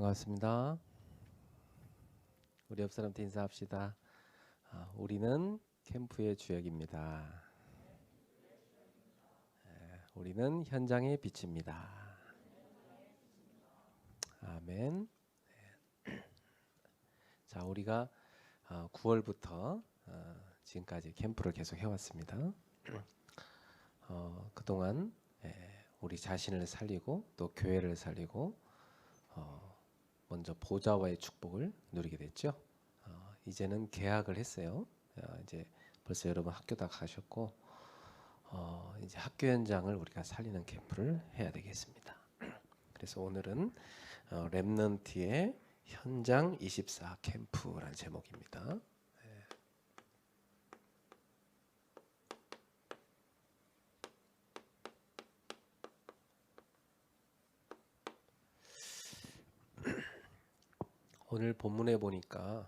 반갑습니다. 우리 옆 사람한테 인사합시다. 우리는 캠프의 주역입니다. 우리는 현장의 빛입니다. 아멘. 자, 우리가 9월부터 지금까지 캠프를 계속 해왔습니다. 그동안 우리 자신을 살리고 또 교회를 살리고 먼저 보좌와의 축복을 누리게 됐죠. 이제는 개학을 했어요. 이제 벌써 여러분 학교 다 가셨고 이제 학교 현장을 우리가 살리는 캠프를 해야 되겠습니다. 그래서 오늘은 렘넌트의 현장 24 캠프라는 제목입니다. 오늘 본문에 보니까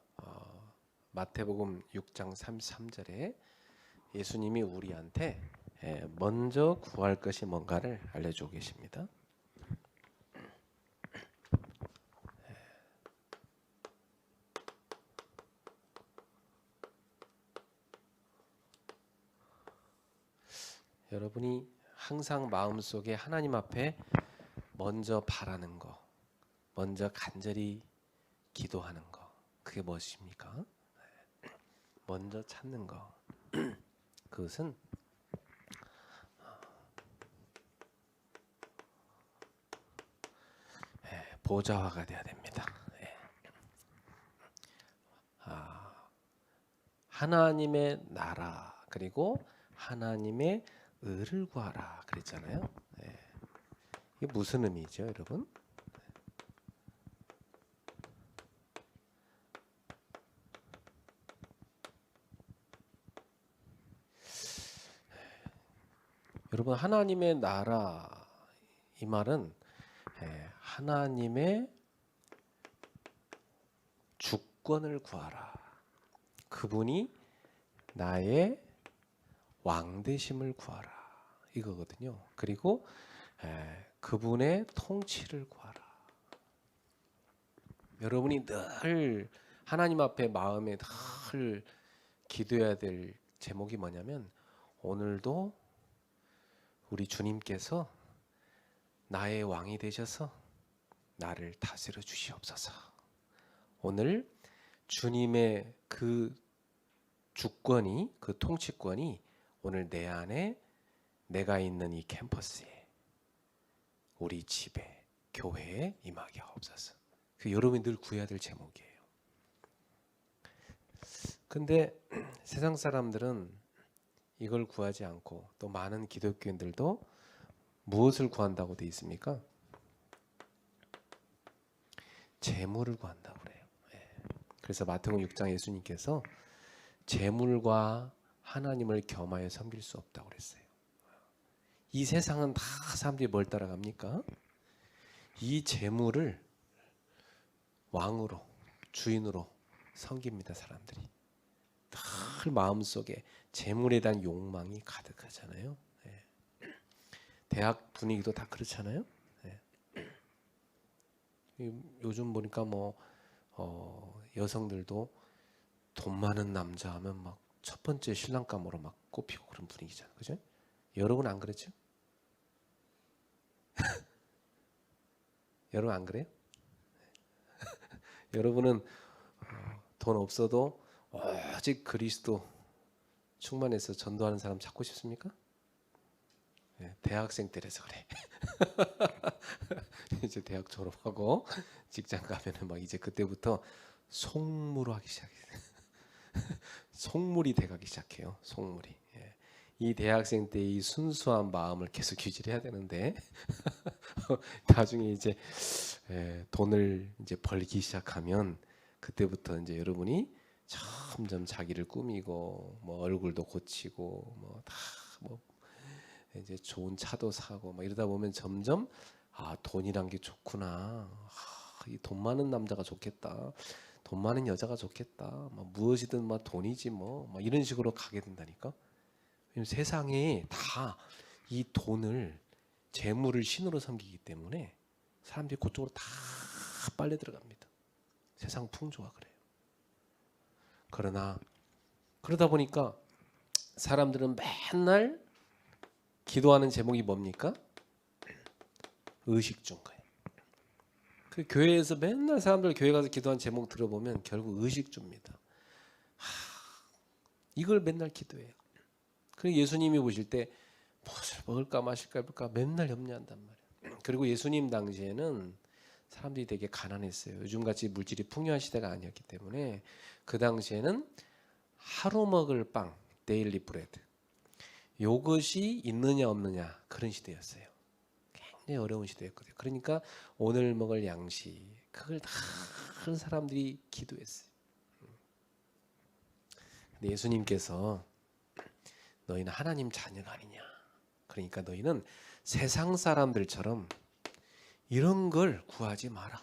마태복음 6장 33절에 예수님이 우리한테 먼저 구할 것이 뭔가를 알려주고 계십니다. 여러분이 항상 마음속에 하나님 앞에 먼저 바라는 거, 먼저 간절히 기도하는 거, 그게 무엇입니까? 먼저 찾는 거. 그것은 보좌화가 돼야 됩니다. 하나님의 나라 그리고 하나님의 의를 구하라 그랬잖아요. 이게 무슨 의미죠, 여러분? 여러분, 하나님의 나라 이 말은 하나님의 주권을 구하라. 그분이 나의 왕 되심을 구하라. 이거거든요. 그리고 그분의 통치를 구하라. 여러분이 늘 하나님 앞에 마음에 늘 기도해야 될 제목이 뭐냐면 오늘도 우리 주님께서 나의 왕이 되셔서 나를 다스려 주시옵소서. 오늘 주님의 그 주권이, 그 통치권이 오늘 내 안에, 내가 있는 이 캠퍼스에, 우리 집에, 교회에 임하게 하옵소서. 그 여러분이 늘 구해야 될 제목이에요. 근데 세상 사람들은 이걸 구하지 않고 또 많은 기독교인들도 무엇을 구한다고 되어 있습니까? 재물을 구한다고 그래요. 그래서 마태복음 6장 예수님께서 재물과 하나님을 겸하여 섬길 수 없다고 그랬어요. 이 세상은 다 사람들이 뭘 따라갑니까? 이 재물을 왕으로, 주인으로 섬깁니다, 사람들이. 늘 마음속에 재물에 대한 욕망이 가득하잖아요. 대학 분위기도 다 그렇잖아요. 요즘 보니까 여성들도 돈 많은 남자 하면 막 첫 번째 신랑감으로 막 꼽히고 그런 분위기잖아요. 그죠? 여러분 안 그렇죠? 여러분 안 그래요? 여러분은 돈 없어도 오직 그리스도 충만해서 전도하는 사람 찾고 싶습니까? 대학생 때라서 그래. 이제 대학 졸업하고 직장 가면은 막 이제 그때부터 속물을 하기 시작해요. 속물이 돼가기 시작해요. 속물이. 이 대학생 때 이 순수한 마음을 계속 유지해야 되는데 나중에 이제 돈을 이제 벌기 시작하면 그때부터 이제 여러분이 점점 자기를 꾸미고 뭐 얼굴도 고치고 뭐 다 뭐 이제 좋은 차도 사고 막 이러다 보면 점점 돈이란 게 좋구나. 이 돈 많은 남자가 좋겠다. 돈 많은 여자가 좋겠다. 뭐 무엇이든 막 돈이지 뭐 이런 식으로 가게 된다니까. 왜냐면 세상에 다 이 돈을 재물을 신으로 섬기기 때문에 사람들이 그쪽으로 다 빨려 들어갑니다. 세상 풍조가 그래요. 그러다 보니까 사람들은 맨날 기도하는 제목이 뭡니까? 의식주인 거예요. 그 교회에서 맨날 사람들 교회 가서 기도하는 제목 들어보면 결국 의식주입니다. 이걸 맨날 기도해요. 그리고 예수님이 보실 때 무엇을 먹을까 마실까 해볼까 맨날 염려한단 말이에요. 그리고 예수님 당시에는 사람들이 되게 가난했어요. 요즘같이 물질이 풍요한 시대가 아니었기 때문에 그 당시에는 하루 먹을 빵, 데일리 브레드, 이것이 있느냐 없느냐 그런 시대였어요. 굉장히 어려운 시대였거든요. 그러니까 오늘 먹을 양식, 그걸 다 사람들이 기도했어요. 근데 예수님께서 너희는 하나님 자녀가 아니냐. 그러니까 너희는 세상 사람들처럼 이런 걸 구하지 마라.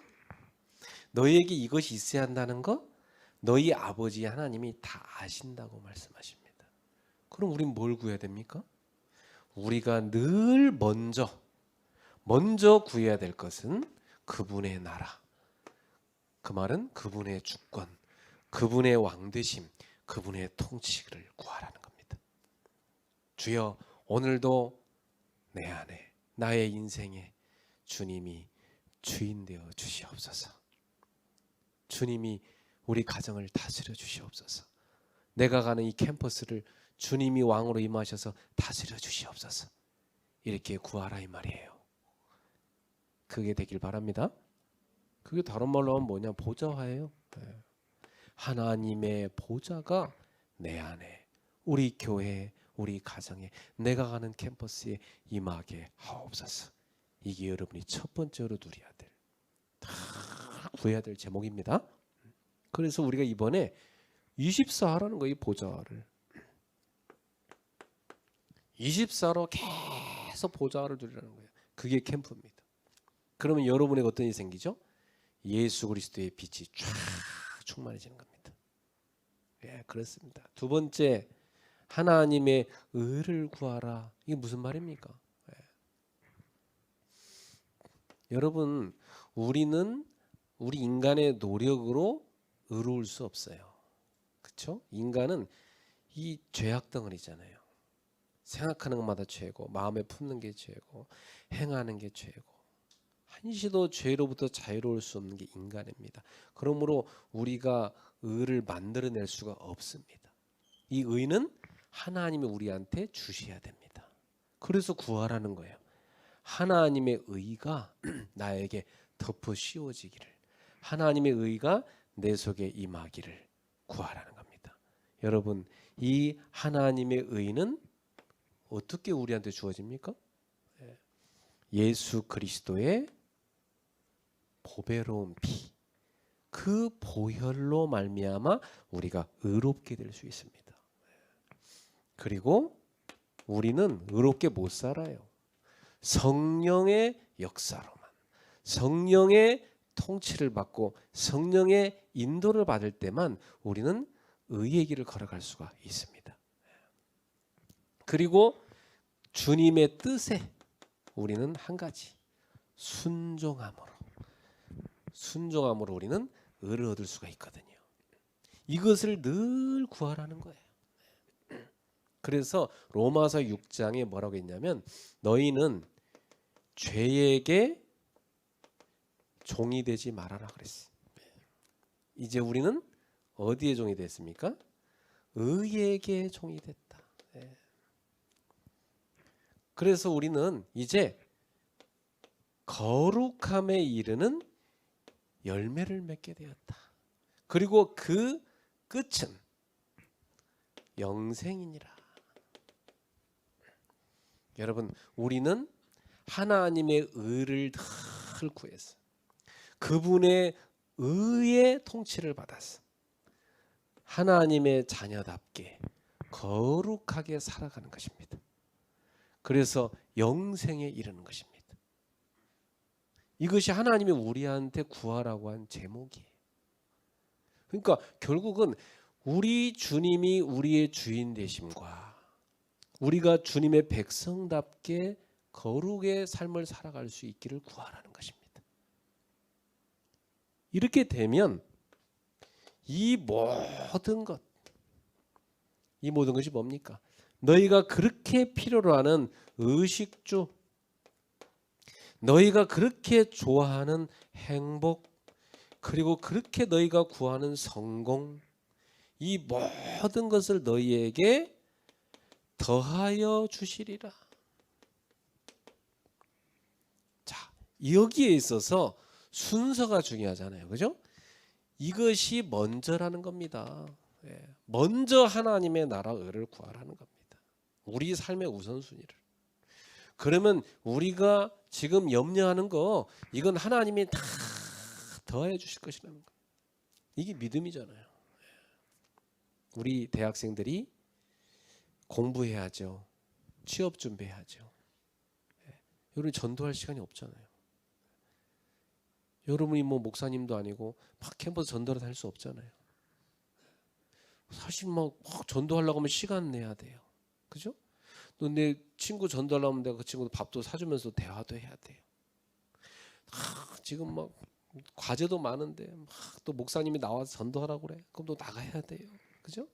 너희에게 이것이 있어야 한다는 거 너희 아버지 하나님이 다 아신다고 말씀하십니다. 그럼 우린 뭘 구해야 됩니까? 우리가 늘 먼저 구해야 될 것은 그분의 나라. 그 말은 그분의 주권, 그분의 왕되심, 그분의 통치를 구하라는 겁니다. 주여, 오늘도 내 안에, 나의 인생에 주님이 주인 되어 주시옵소서. 주님이 우리 가정을 다스려 주시옵소서. 내가 가는 이 캠퍼스를 주님이 왕으로 임하셔서 다스려 주시옵소서. 이렇게 구하라 이 말이에요. 그게 되길 바랍니다. 그게 다른 말로 하면 뭐냐? 보좌화예요. 하나님의 보좌가 내 안에, 우리 교회, 우리 가정에, 내가 가는 캠퍼스에 임하게 하옵소서. 이게 여러분이 첫 번째로 누려야 될, 다 구해야 될 제목입니다. 그래서 우리가 이번에 24하라는 거예요. 이 보좌를 24로 계속 보좌를 누리라는 거예요. 그게 캠프입니다. 그러면 여러분에게 어떤 일이 생기죠? 예수 그리스도의 빛이 쫙 충만해지는 겁니다. 예, 그렇습니다. 두 번째, 하나님의 의를 구하라. 이게 무슨 말입니까? 예. 여러분, 우리는 우리 인간의 노력으로 의로울 수 없어요. 그렇죠? 인간은 이 죄악 덩어리잖아요. 생각하는 것마다 죄고, 마음에 품는 게 죄고, 행하는 게 죄고, 한시도 죄로부터 자유로울 수 없는 게 인간입니다. 그러므로 우리가 의를 만들어낼 수가 없습니다. 이 의는 하나님이 우리한테 주셔야 됩니다. 그래서 구하라는 거예요. 하나님의 의가 나에게 덮어 씌워지기를, 하나님의 의가 내 속에 임하기를 구하라는 겁니다. 여러분, 이 하나님의 의는 어떻게 우리한테 주어집니까? 예수 그리스도의 보배로운 피, 그 보혈로 말미암아 우리가 의롭게 될 수 있습니다. 그리고 우리는 의롭게 못 살아요. 성령의 역사로만, 성령의 통치를 받고 성령의 인도를 받을 때만 우리는 의의 길을 걸어갈 수가 있습니다. 그리고 주님의 뜻에 우리는 한 가지, 순종함으로 우리는 의를 얻을 수가 있거든요. 이것을 늘 구하라는 거예요. 그래서 로마서 6장에 뭐라고 했냐면, 너희는 죄에게 종이 되지 말아라 그랬어요. 이제 우리는 어디에 종이 됐습니까? 의에게 종이 됐다. 그래서 우리는 이제 거룩함에 이르는 열매를 맺게 되었다. 그리고 그 끝은 영생이니라. 여러분, 우리는 하나님의 의를 늘 구해서 그분의 의의 통치를 받았어. 하나님의 자녀답게 거룩하게 살아가는 것입니다. 그래서 영생에 이르는 것입니다. 이것이 하나님이 우리한테 구하라고 한 제목이에요. 그러니까 결국은 우리 주님이 우리의 주인 되심과 우리가 주님의 백성답게 거룩의 삶을 살아갈 수 있기를 구하라는 것입니다. 이렇게 되면 이 모든 것이 뭡니까? 너희가 그렇게 필요로 하는 의식주, 너희가 그렇게 좋아하는 행복, 그리고 그렇게 너희가 구하는 성공, 이 모든 것을 너희에게 더하여 주시리라. 자, 여기에 있어서 순서가 중요하잖아요. 그죠? 이것이 먼저라는 겁니다. 먼저 하나님의 나라 의를 구하라는 겁니다. 우리 삶의 우선순위를. 그러면 우리가 지금 염려하는 거, 이건 하나님이 다 더해 주실 것이라는 거예요. 이게 믿음이잖아요. 우리 대학생들이 공부해야죠. 취업 준비해야죠. 여러분 전도할 시간이 없잖아요. 여러분이 뭐 목사님도 아니고 막 캠퍼스 전도를 할 수 없잖아요. 사실 막 전도하려고 하면 시간 내야 돼요. 그죠? 또 내 친구 전도하려고 하면 내가 그 친구도 밥도 사주면서 대화도 해야 돼요. 지금 막 과제도 많은데 막 또 목사님이 나와서 전도하라고 그래. 그럼 또 나가야 돼요. 그죠?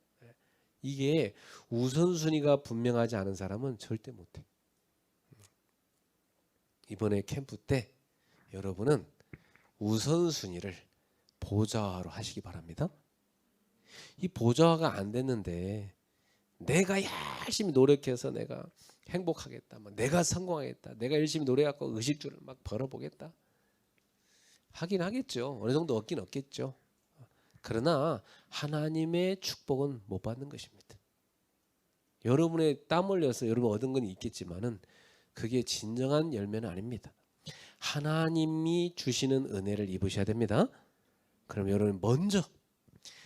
이게 우선순위가 분명하지 않은 사람은 절대 못해. 이번에 캠프 때 여러분은 우선순위를 보좌화로 하시기 바랍니다. 이 보좌화가 안 됐는데 내가 열심히 노력해서 내가 행복하겠다, 내가 성공하겠다, 내가 열심히 노력하고 의식주를 막 벌어보겠다 하긴 하겠죠. 어느 정도 얻긴 얻겠죠. 그러나 하나님의 축복은 못 받는 것입니다. 여러분의 땀 흘려서 여러분 얻은 건 있겠지만은 그게 진정한 열매는 아닙니다. 하나님이 주시는 은혜를 입으셔야 됩니다. 그럼 여러분 먼저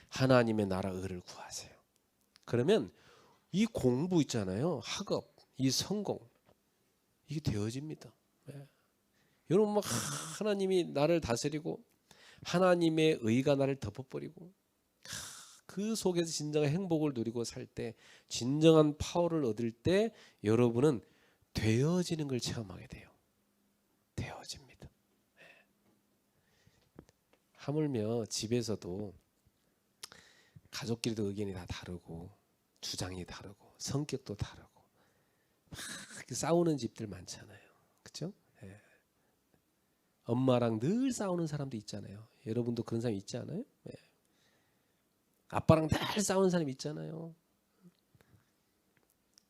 하나님의 나라 의를 구하세요. 그러면 이 공부 있잖아요. 학업, 이 성공, 이게 되어집니다. 여러분 막 하나님이 나를 다스리고 하나님의 의가 나를 덮어버리고 그 속에서 진정한 행복을 누리고 살 때, 진정한 파워를 얻을 때 여러분은 되어지는 걸 체험하게 돼요. 되어집니다. 하물며 집에서도 가족끼리도 의견이 다 다르고 주장이 다르고 성격도 다르고 막 싸우는 집들 많잖아요. 그렇죠? 엄마랑 늘 싸우는 사람도 있잖아요. 여러분도 그런 사람 있지 않아요? 아빠랑 늘 싸우는 사람 있잖아요.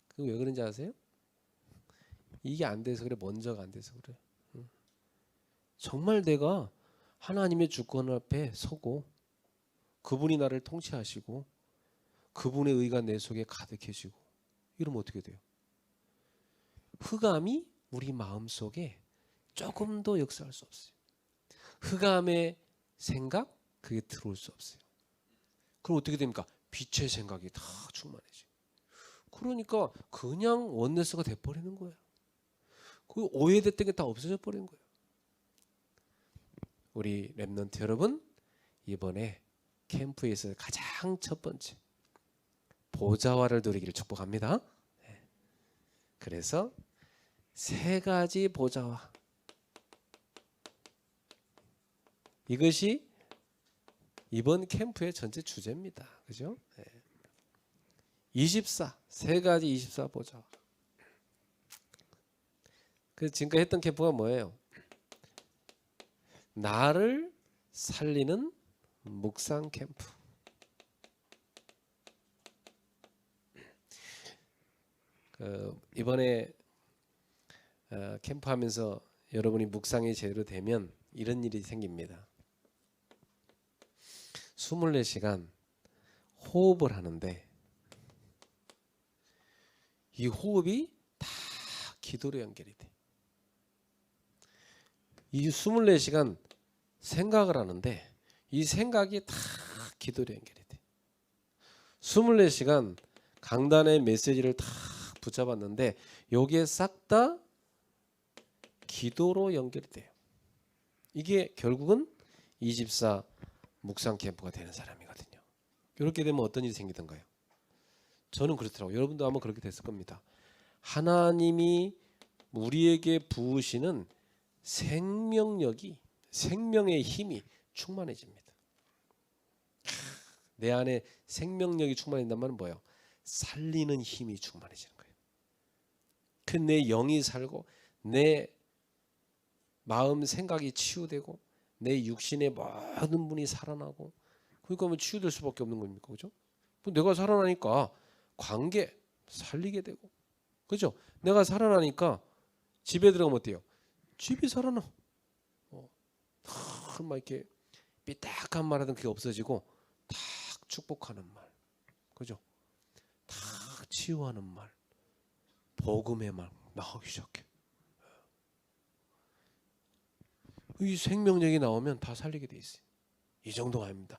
그거 왜 그런지 아세요? 이게 안 돼서 그래. 먼저가 안 돼서 그래. 정말 내가 하나님의 주권 앞에 서고 그분이 나를 통치하시고 그분의 의가 내 속에 가득해지고 이러면 어떻게 돼요? 흑암이 우리 마음속에 조금도 역사할 수 없어요. 흑암의 생각 그게 들어올 수 없어요. 그럼 어떻게 됩니까? 빛의 생각이 다 충만해져요. 그러니까 그냥 원네스가 돼버리는 거예요. 그 오해됐던 게 다 없어져 버리는 거예요. 우리 렘넌트 여러분, 이번에 캠프에서 가장 첫 번째 보좌화를 누리기를 축복합니다. 그래서 세 가지 보좌화, 이것이 이번 캠프의 전체 주제입니다. 그죠? 24, 세 가지 24 보좌화. 그래서 지금까지 했던 캠프가 뭐예요? 나를 살리는 묵상 캠프. 이번에 캠프하면서 여러분이 묵상이 제대로 되면 이런 일이 생깁니다. 24시간 호흡을 하는데 이 호흡이 다 기도로 연결이 돼. 이 24시간 생각을 하는데 이 생각이 다 기도로 연결이 돼. 24시간 강단의 메시지를 다 붙잡았는데 여기에 싹 다 기도로 연결이 돼요. 이게 결국은 24 묵상 캠프가 되는 사람이거든요. 이렇게 되면 어떤 일이 생기던가요? 저는 그렇더라고요. 여러분도 아마 그렇게 됐을 겁니다. 하나님이 우리에게 부으시는 생명력이, 생명의 힘이 충만해집니다. 내 안에 생명력이 충만해진다는 말은 뭐예요? 살리는 힘이 충만해지는 거예요. 그 내 영이 살고 내 마음 생각이 치유되고 내 육신의 모든 분이 살아나고, 그러니까 뭐 치유될 수밖에 없는 겁니까? 그죠? 내가 살아나니까 관계 살리게 되고, 그죠? 내가 살아나니까 집에 들어가면 어때요? 집이 살아나. 막 이렇게 삐딱한 말 하던 그게 없어지고 탁 축복하는 말, 그죠? 탁 치유하는 말, 복음의 말 나오기 시작해. 이 생명력이 나오면 다 살리게 돼 있어요. 이 정도가 아닙니다.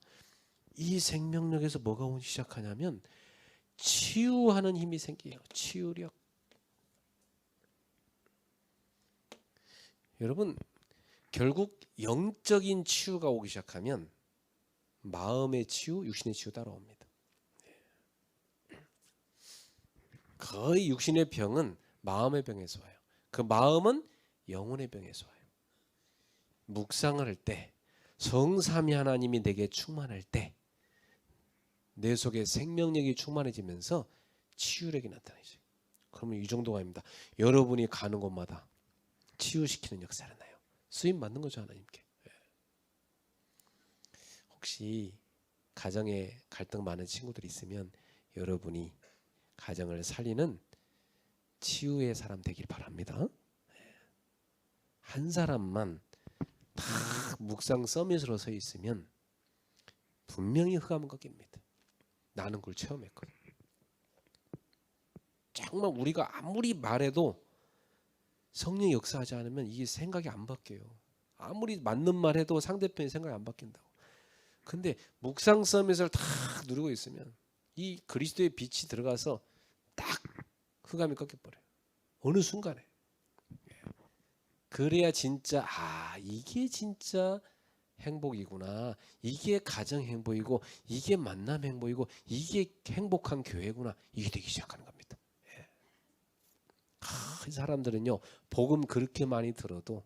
이 생명력에서 뭐가 오기 시작하냐면 치유하는 힘이 생겨요. 치유력. 여러분, 결국 영적인 치유가 오기 시작하면 마음의 치유, 육신의 치유 따라옵니다. 거의 육신의 병은 마음의 병에서 와요. 그 마음은 영혼의 병에서 와요. 묵상을 할 때, 성삼위 하나님이 내게 충만할 때 내 속에 생명력이 충만해지면서 치유력이 나타나죠. 그러면 이 정도가 아닙니다. 여러분이 가는 곳마다 치유시키는 역사를 나요. 쓰임 받는 거죠, 하나님께. 혹시 가정에 갈등 많은 친구들이 있으면 여러분이 가정을 살리는 치유의 사람 되길 바랍니다. 한 사람만 다 묵상 서밋으로 서 있으면 분명히 흑암은 꺾입니다. 나는 그걸 체험했거든. 정말 우리가 아무리 말해도 성령이 역사하지 않으면 이게 생각이 안 바뀌어요. 아무리 맞는 말 해도 상대편이 생각이 안 바뀐다고. 근데 묵상 서밋을 다 누리고 있으면 이 그리스도의 빛이 들어가서 딱 흑암이 꺾여버려요. 어느 순간에. 그래야 진짜 이게 진짜 행복이구나. 이게 가정 행복이고 이게 만남 행복이고 이게 행복한 교회구나. 이게 되기 시작하는 겁니다. 이 사람들은요, 복음 그렇게 많이 들어도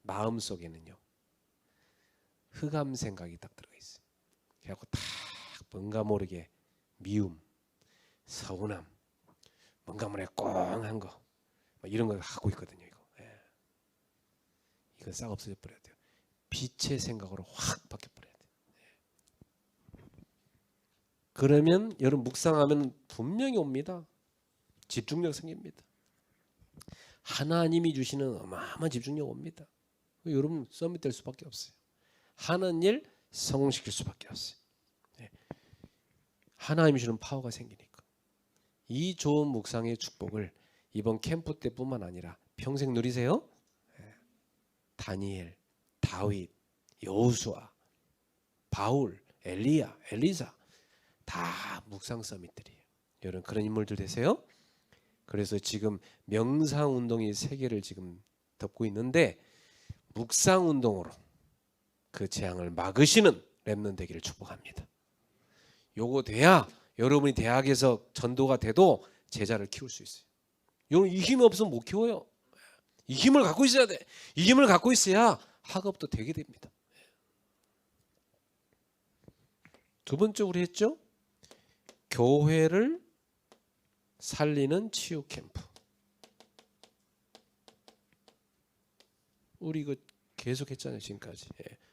마음속에는요 흑암 생각이 딱 들어가 있어요. 그래갖고 딱 뭔가 모르게 미움, 서운함, 뭔가 모르게 꽁한 거 이런 걸 갖고 있거든요. 이거 싹 없어져 버려야 돼요. 빛의 생각으로 확 바뀌어버려야 돼요. 그러면 여러분 묵상하면 분명히 옵니다. 집중력 생깁니다. 하나님이 주시는 어마어마한 집중력 옵니다. 여러분 서밋 될 수밖에 없어요. 하는 일 성공시킬 수밖에 없어요. 하나님이 주는 파워가 생기니까. 이 좋은 묵상의 축복을 이번 캠프 때뿐만 아니라 평생 누리세요. 다니엘, 다윗, 여호수아, 바울, 엘리야, 엘리사 다 묵상 서밋들이에요. 여러분 그런 인물들 되세요. 그래서 지금 명상 운동이 세계를 지금 덮고 있는데 묵상 운동으로 그 재앙을 막으시는 렘넌트 되기를 축복합니다. 요거 돼야 여러분이 대학에서 전도가 돼도 제자를 키울 수 있어요. 여러분 이 힘이 없으면 못 키워요. 이 힘을 갖고 있어야 돼. 이 힘을 갖고 있어야 학업도 되게 됩니다. 두 번째 우리 했죠? 교회를 살리는 치유 캠프. 우리 이거 계속 했잖아요, 지금까지.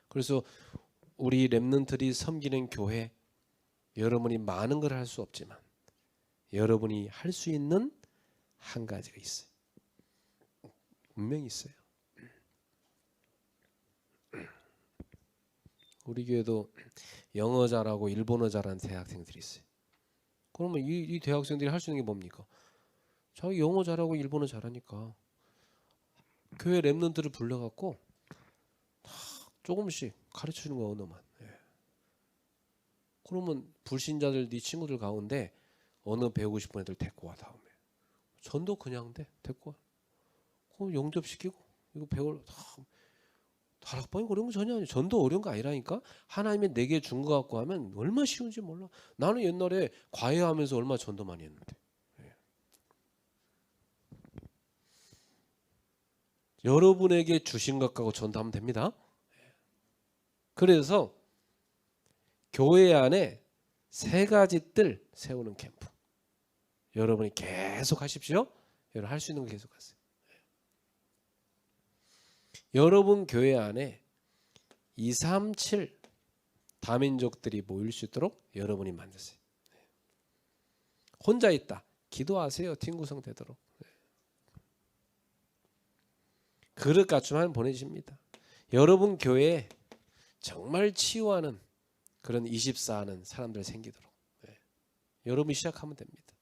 그래서 우리 렘넌트들이 섬기는 교회, 여러분이 많은 걸 할 수 없지만 여러분이 할 수 있는 한 가지가 있어요. 분명히 있어요. 우리 교회도 영어 잘하고 일본어 잘하는 대학생들이 있어요. 그러면 이 대학생들이 할 수 있는 게 뭡니까? 자기 영어 잘하고 일본어 잘하니까 교회 렘넌트를 불러갖고 조금씩 가르쳐주는 거 언어만. 그러면 불신자들 네 친구들 가운데 언어 배우고 싶은 애들 데리고 와. 다음에 전도 그냥 돼. 데리고 와. 그럼 영접시키고 이거 배울 다락방이 어려운 거 전혀 아니에요. 전도 어려운 거 아니라니까. 하나님이 내게 준 거 갖고 하면 얼마나 쉬운지 몰라. 나는 옛날에 과외하면서 얼마나 전도 많이 했는데. 여러분에게 주신 것 갖고 전도하면 됩니다. 그래서 교회 안에 3가지 뜰 세우는 캠프. 여러분이 계속 하십시오. 여러분 할 수 있는 거 계속 하세요. 여러분 교회 안에 237 다민족들이 모일 수 있도록 여러분이 만드세요. 혼자 있다. 기도하세요. 팀 구성되도록. 그릇 갖춤만 보내십니다. 여러분 교회에 정말 치유하는 그런 24하는 사람들 생기도록 여러분이 시작하면 됩니다.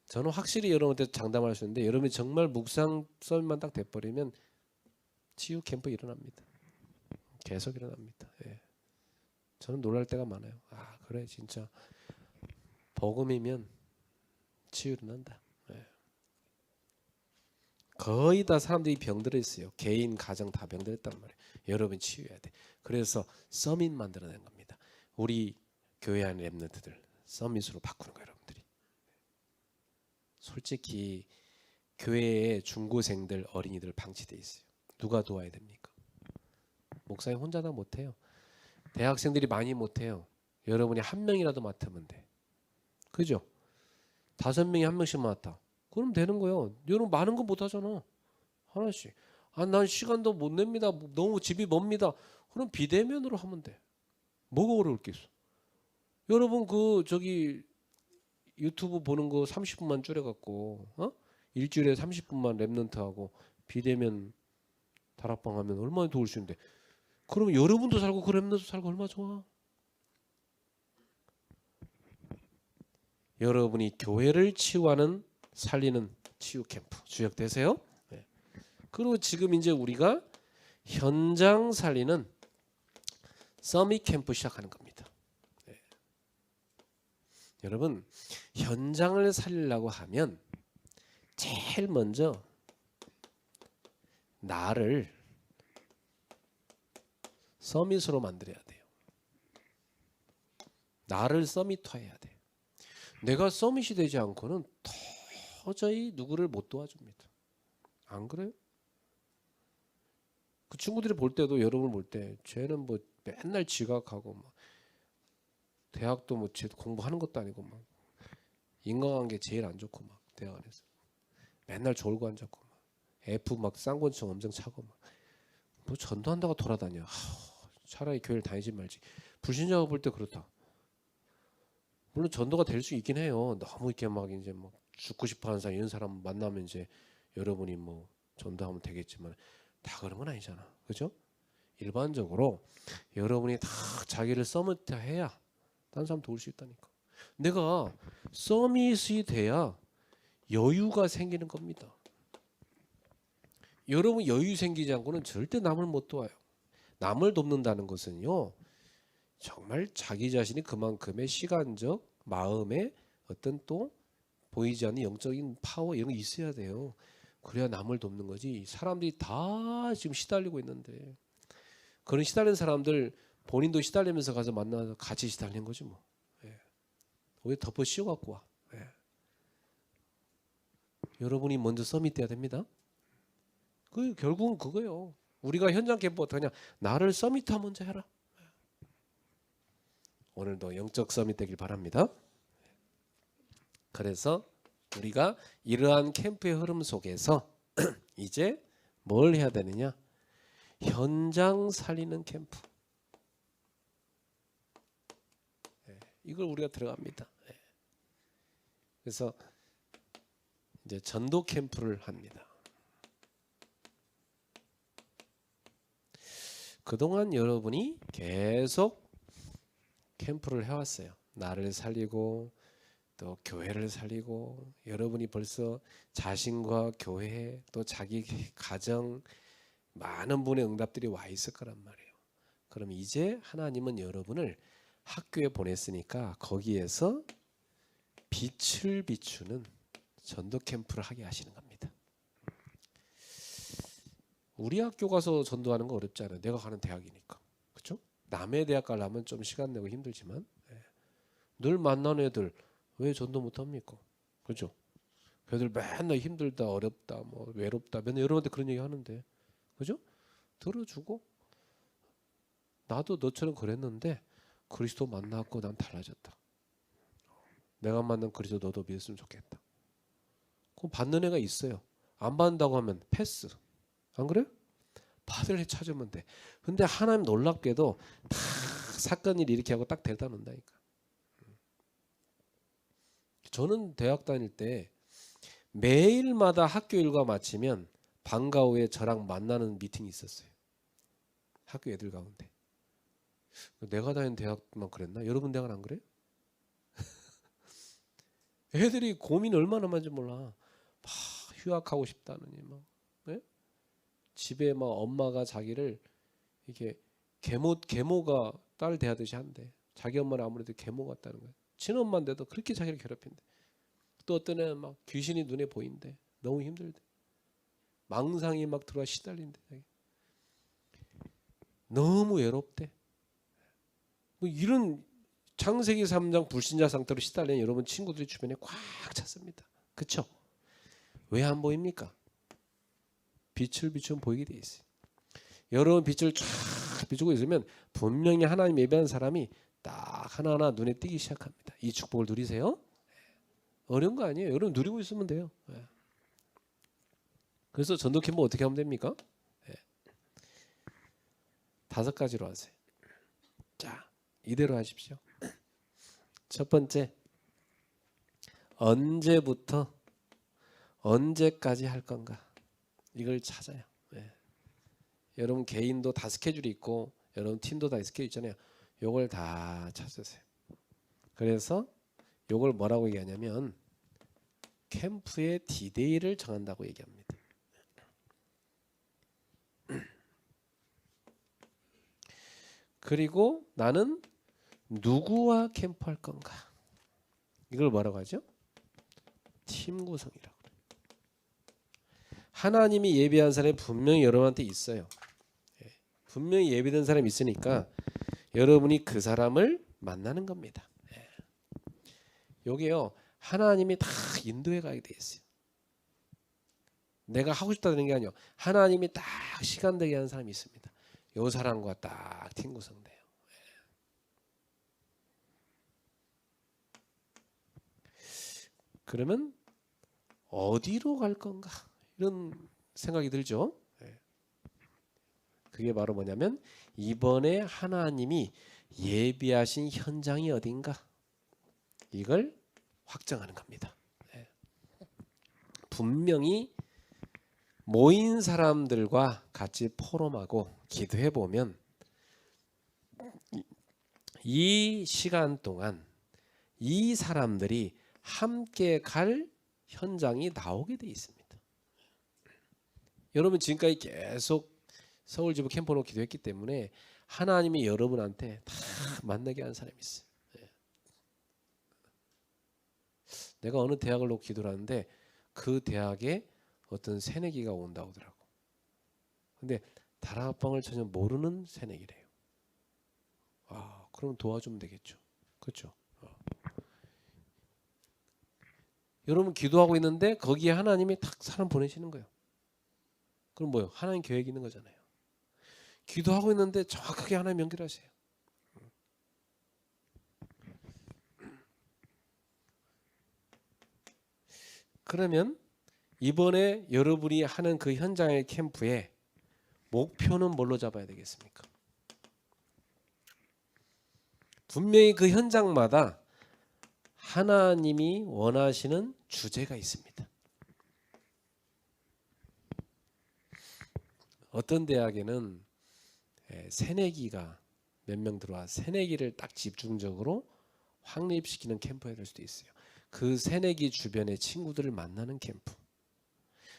저는 확실히 여러분한테 장담할 수 있는데 여러분이 정말 묵상 썰만 딱 돼버리면 치유 캠프 일어납니다. 계속 일어납니다. 저는 놀랄 때가 많아요. 아 그래 진짜 복음이면 치유 일어난다. 거의 다 사람들이 병들어 있어요. 개인 가정 다 병들었단 말이에요. 여러분이 치유해야 돼. 그래서 서밋 만들어낸 겁니다. 우리 교회 안의 랩런트들 서밋으로 바꾸는 거예요. 여러분들이. 솔직히 교회에 중고생들 어린이들 방치돼 있어요. 누가 도와야 됩니까? 목사님 혼자 다 못해요. 대학생들이 많이 못해요. 여러분이 한 명이라도 맡으면 돼. 그죠? 5명이 한 명씩 맡아. 그럼 되는 거예요. 여러분 많은 거 못하잖아. 하나씩. 아, 난 시간도 못 냅니다. 너무 집이 멉니다. 그럼 비대면으로 하면 돼. 뭐가 어려울 게 있어. 여러분 유튜브 보는 거 30분만 줄여갖고 일주일에 30분만 랩런트하고 비대면 다락방 하면 얼마나 도울 수 있는데. 그러면 여러분도 살고 그 랩런트도 살고 얼마나 좋아. 여러분이 교회를 치유하는 살리는 치유 캠프 주역되세요. 네. 그리고 지금 이제 우리가 현장 살리는 서밋 캠프 시작하는 겁니다. 네. 여러분 현장을 살리려고 하면 제일 먼저 나를 서밋으로 만들어야 돼요. 나를 서밋화해야 돼. 내가 서밋이 되지 않고는 도저히 누구를 못 도와줍니다. 안 그래요? 그 친구들이 볼 때도 여러분을 볼 때 쟤는 뭐 맨날 지각하고 막 대학도 뭐 공부하는 것도 아니고 막 인간관계 제일 안 좋고 막 대학 안에서 맨날 졸고 앉았고 막 F 막 쌍권총 엄청 차고 막 뭐 전도한다고 돌아다녀. 차라리 교회를 다니지 말지. 불신자가 볼 때 그렇다. 물론 전도가 될 수 있긴 해요. 너무 이렇게 막 이제 막 죽고 싶어하는 사람 이런 사람 만나면 이제 여러분이 뭐 전도하면 되겠지만 다 그런 건 아니잖아. 그죠? 일반적으로 여러분이 다 자기를 서밋해야 다른 사람 도울 수 있다니까. 내가 서밋이 돼야 여유가 생기는 겁니다. 여러분 여유 생기지 않고는 절대 남을 못 도와요. 남을 돕는다는 것은요. 정말 자기 자신이 그만큼의 시간적, 마음의 어떤 또 보이지 않는 영적인 파워 이런 게 있어야 돼요. 그래야 남을 돕는 거지. 사람들이 다 지금 시달리고 있는데 그런 시달리는 사람들 본인도 시달리면서 가서 만나서 같이 시달리는 거지 뭐. 왜 덮어 씌워갖고 와. 여러분이 먼저 서밋 돼야 됩니다. 결국은 그거예요. 우리가 현장 캠프 어떠냐. 나를 서밋화 먼저 해라. 오늘도 영적 서밋 되길 바랍니다. 그래서 우리가 이러한 캠프의 흐름 속에서 이제 뭘 해야 되느냐? 현장 살리는 캠프. 이걸 우리가 들어갑니다. 그래서 이제 전도 캠프를 합니다. 그동안 여러분이 계속 캠프를 해왔어요. 나를 살리고 또 교회를 살리고 여러분이 벌써 자신과 교회 또 자기 가정 많은 분의 응답들이 와 있을 거란 말이에요. 그럼 이제 하나님은 여러분을 학교에 보냈으니까 거기에서 빛을 비추는 전도 캠프를 하게 하시는 겁니다. 우리 학교 가서 전도하는 거 어렵지 않아요. 내가 가는 대학이니까. 그렇죠? 남의 대학 가려면 좀 시간 내고 힘들지만 늘 만나는 애들 왜 전도 못합니까? 그렇죠? 애들 맨날 힘들다 어렵다 뭐 외롭다 맨날 여러분한테 그런 얘기 하는데 그죠? 들어주고 나도 너처럼 그랬는데 그리스도 만나고 난 달라졌다. 내가 만난 그리스도 너도 믿었으면 좋겠다. 그럼 받는 애가 있어요. 안 받는다고 하면 패스. 안 그래요? 받을 애 찾으면 돼. 근데 하나님 놀랍게도 다 사건 일 이렇게 하고 딱 데려다 놓는다니까. 저는 대학 다닐 때 매일마다 학교 일과 마치면 방과 후에 저랑 만나는 미팅이 있었어요. 학교 애들 가운데. 내가 다닌 대학만 그랬나? 여러분 대학은 안 그래요? 애들이 고민 얼마나 많은지 몰라. 막 휴학하고 싶다느니 막. 네? 집에 막 엄마가 자기를 이렇게 계모가 딸 대하듯이 한대. 자기 엄마는 아무래도 계모 같다는 거야. 친엄마인데도 그렇게 자기를 괴롭힌대. 또 어떤 애는 막 귀신이 눈에 보인대. 너무 힘들대. 망상이 막 들어와 시달린대. 너무 외롭대. 뭐 이런 창세기 3장 불신자 상태로 시달린 여러분 친구들이 주변에 꽉 찼습니다. 그렇죠? 왜 안 보입니까? 빛을 비추면 보이게 돼 있어요. 여러분 빛을 쫙 비추고 있으면 분명히 하나님 예배하는 사람이 딱 하나하나 눈에 띄기 시작합니다. 이 축복을 누리세요. 어려운 거 아니에요. 여러분 누리고 있으면 돼요. 그래서 전도 캠프 어떻게 하면 됩니까? 5가지로 하세요. 자, 이대로 하십시오. 첫 번째, 언제부터 언제까지 할 건가? 이걸 찾아요. 여러분 개인도 다 스케줄이 있고 여러분 팀도 다 스케줄 있잖아요. 요걸 다 찾으세요. 그래서 요걸 뭐라고 얘기하냐면 캠프의 디데이를 정한다고 얘기합니다. 그리고 나는 누구와 캠프할 건가? 이걸 뭐라고 하죠? 팀 구성이라고. 하나님이 예비한 사람이 분명히 여러분한테 있어요. 분명히 예비된 사람이 있으니까 여러분이 그 사람을 만나는 겁니다. 요게요. 하나님이 다 인도해 가게 돼 있어요. 내가 하고 싶다는 게 아니요. 하나님이 딱 시간 되게 하는 사람이 있습니다. 요 사람과 딱 팀 구성돼요. 그러면 어디로 갈 건가? 이런 생각이 들죠. 그게 바로 뭐냐면 이번에 하나님이 예비하신 현장이 어딘가? 이걸 확정하는 겁니다. 분명히 모인 사람들과 같이 포럼하고 기도해 보면 이 시간 동안 이 사람들이 함께 갈 현장이 나오게 돼 있습니다. 여러분 지금까지 계속 서울지부 캠프로 기도했기 때문에 하나님이 여러분한테 다 만나게 하는 사람이 있어요. 내가 어느 대학을 놓고 기도를 하는데 그 대학에 어떤 새내기가 온다고 하더라고. 근데 다락방을 전혀 모르는 새내기래요. 아, 그럼 도와주면 되겠죠. 그렇죠? 여러분 기도하고 있는데 거기에 하나님이 딱 사람 보내시는 거예요. 그럼 뭐요? 하나님 계획이 있는 거잖아요. 기도하고 있는데 정확하게 하나님 연결하세요. 그러면 이번에 여러분이 하는 그 현장의 캠프에 목표는 뭘로 잡아야 되겠습니까? 분명히 그 현장마다 하나님이 원하시는 주제가 있습니다. 어떤 대학에는 새내기가 몇 명 들어와 새내기를 딱 집중적으로 확립시키는 캠프가 될 수도 있어요. 그 새내기 주변의 친구들을 만나는 캠프.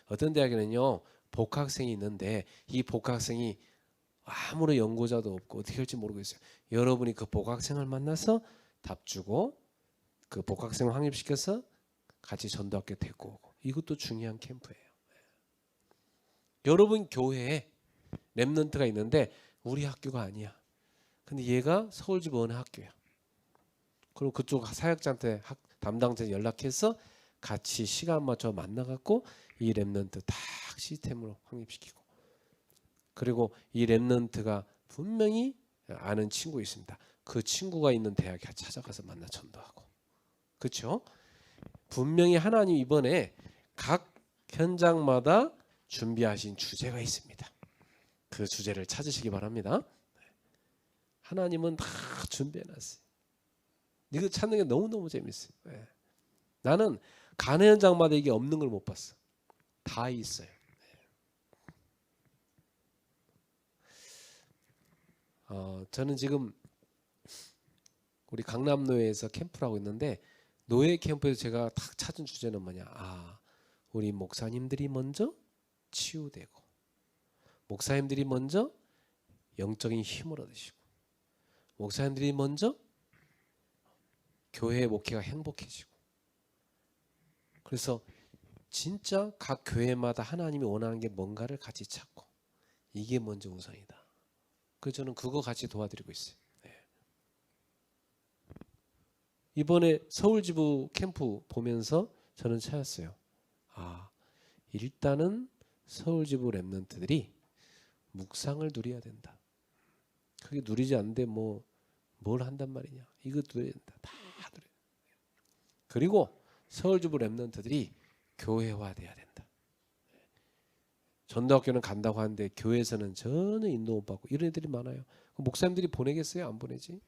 어떤 대학에는요 복학생이 있는데 이 복학생이 아무런 연구자도 없고 어떻게 할지 모르겠어요. 여러분이 그 복학생을 만나서 답 주고 그 복학생을 확립시켜서 같이 전도학교 데리고 오고, 이것도 중요한 캠프예요. 여러분 교회에 랩런트가 있는데 우리 학교가 아니야. 근데 얘가 서울지부 어느 학교야. 그럼 그쪽 사역자한테 담당자 연락해서 같이 시간 맞춰 만나갖고 이 랩런트 딱 시스템으로 확립시키고, 그리고 이 랩런트가 분명히 아는 친구 있습니다. 그 친구가 있는 대학에 찾아가서 만나 전도하고. 그렇죠? 분명히 하나님 이번에 각 현장마다 준비하신 주제가 있습니다. 그 주제를 찾으시기 바랍니다. 하나님은 다 준비해놨어요. 이거 찾는 게 너무너무 재밌어요. 나는 가는 현장마다 이게 없는 걸 못 봤어. 다 있어요. 저는 지금 우리 강남노예에서 캠프를 하고 있는데, 노예 캠프에서 제가 딱 찾은 주제는 뭐냐? 우리 목사님들이 먼저 치유되고, 목사님들이 먼저 영적인 힘을 얻으시고, 목사님들이 먼저 교회 목회가 행복해지고. 그래서 진짜 각 교회마다 하나님이 원하는 게 뭔가를 같이 찾고, 이게 먼저 우선이다. 그래서 저는 그거 같이 도와드리고 있어요. 이번에 서울지부 캠프 보면서 저는 찾았어요. 일단은 서울지부 랩런트들이 묵상을 누려야 된다. 그게 누리지 않는데 뭘 한단 말이냐. 이거 누려야 된다. 다 누려야 된다. 그리고 서울지부 랩런트들이 교회화돼야 된다. 전도학교는 간다고 하는데 교회에서는 전혀 인도 못 받고 이런 애들이 많아요. 목사님들이 보내겠어요? 안 보내지?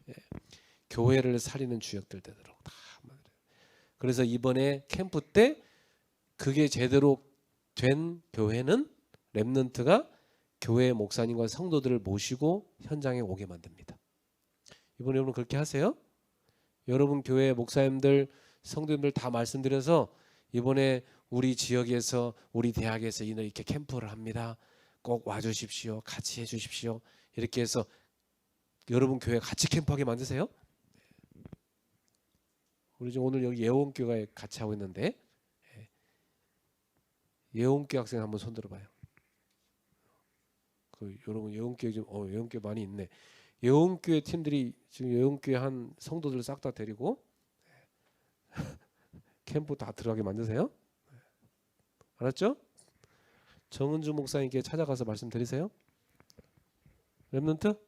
교회를 살리는 주역들 되도록 다 만들어요. 그래서 이번에 캠프 때 그게 제대로 된 교회는 랩런트가 교회 목사님과 성도들을 모시고 현장에 오게 만듭니다. 이번에 여러분 그렇게 하세요. 여러분 교회 목사님들 성도님들 다 말씀드려서 이번에 우리 지역에서 우리 대학에서 이렇게 캠프를 합니다. 꼭 와주십시오. 같이 해주십시오. 이렇게 해서 여러분 교회 같이 캠프하게 만드세요. 우리 지금 오늘 여기 예원교회 같이 하고 있는데, 예원교 학생 한번 손 들어봐요. 여러분 예원교회 좀 예원교회 많이 있네. 예원교회 팀들이 지금 예원교회 한 성도들 싹 다 데리고 캠프 다 들어가게 만드세요. 알았죠? 정은주 목사님께 찾아가서 말씀드리세요. 랩런트?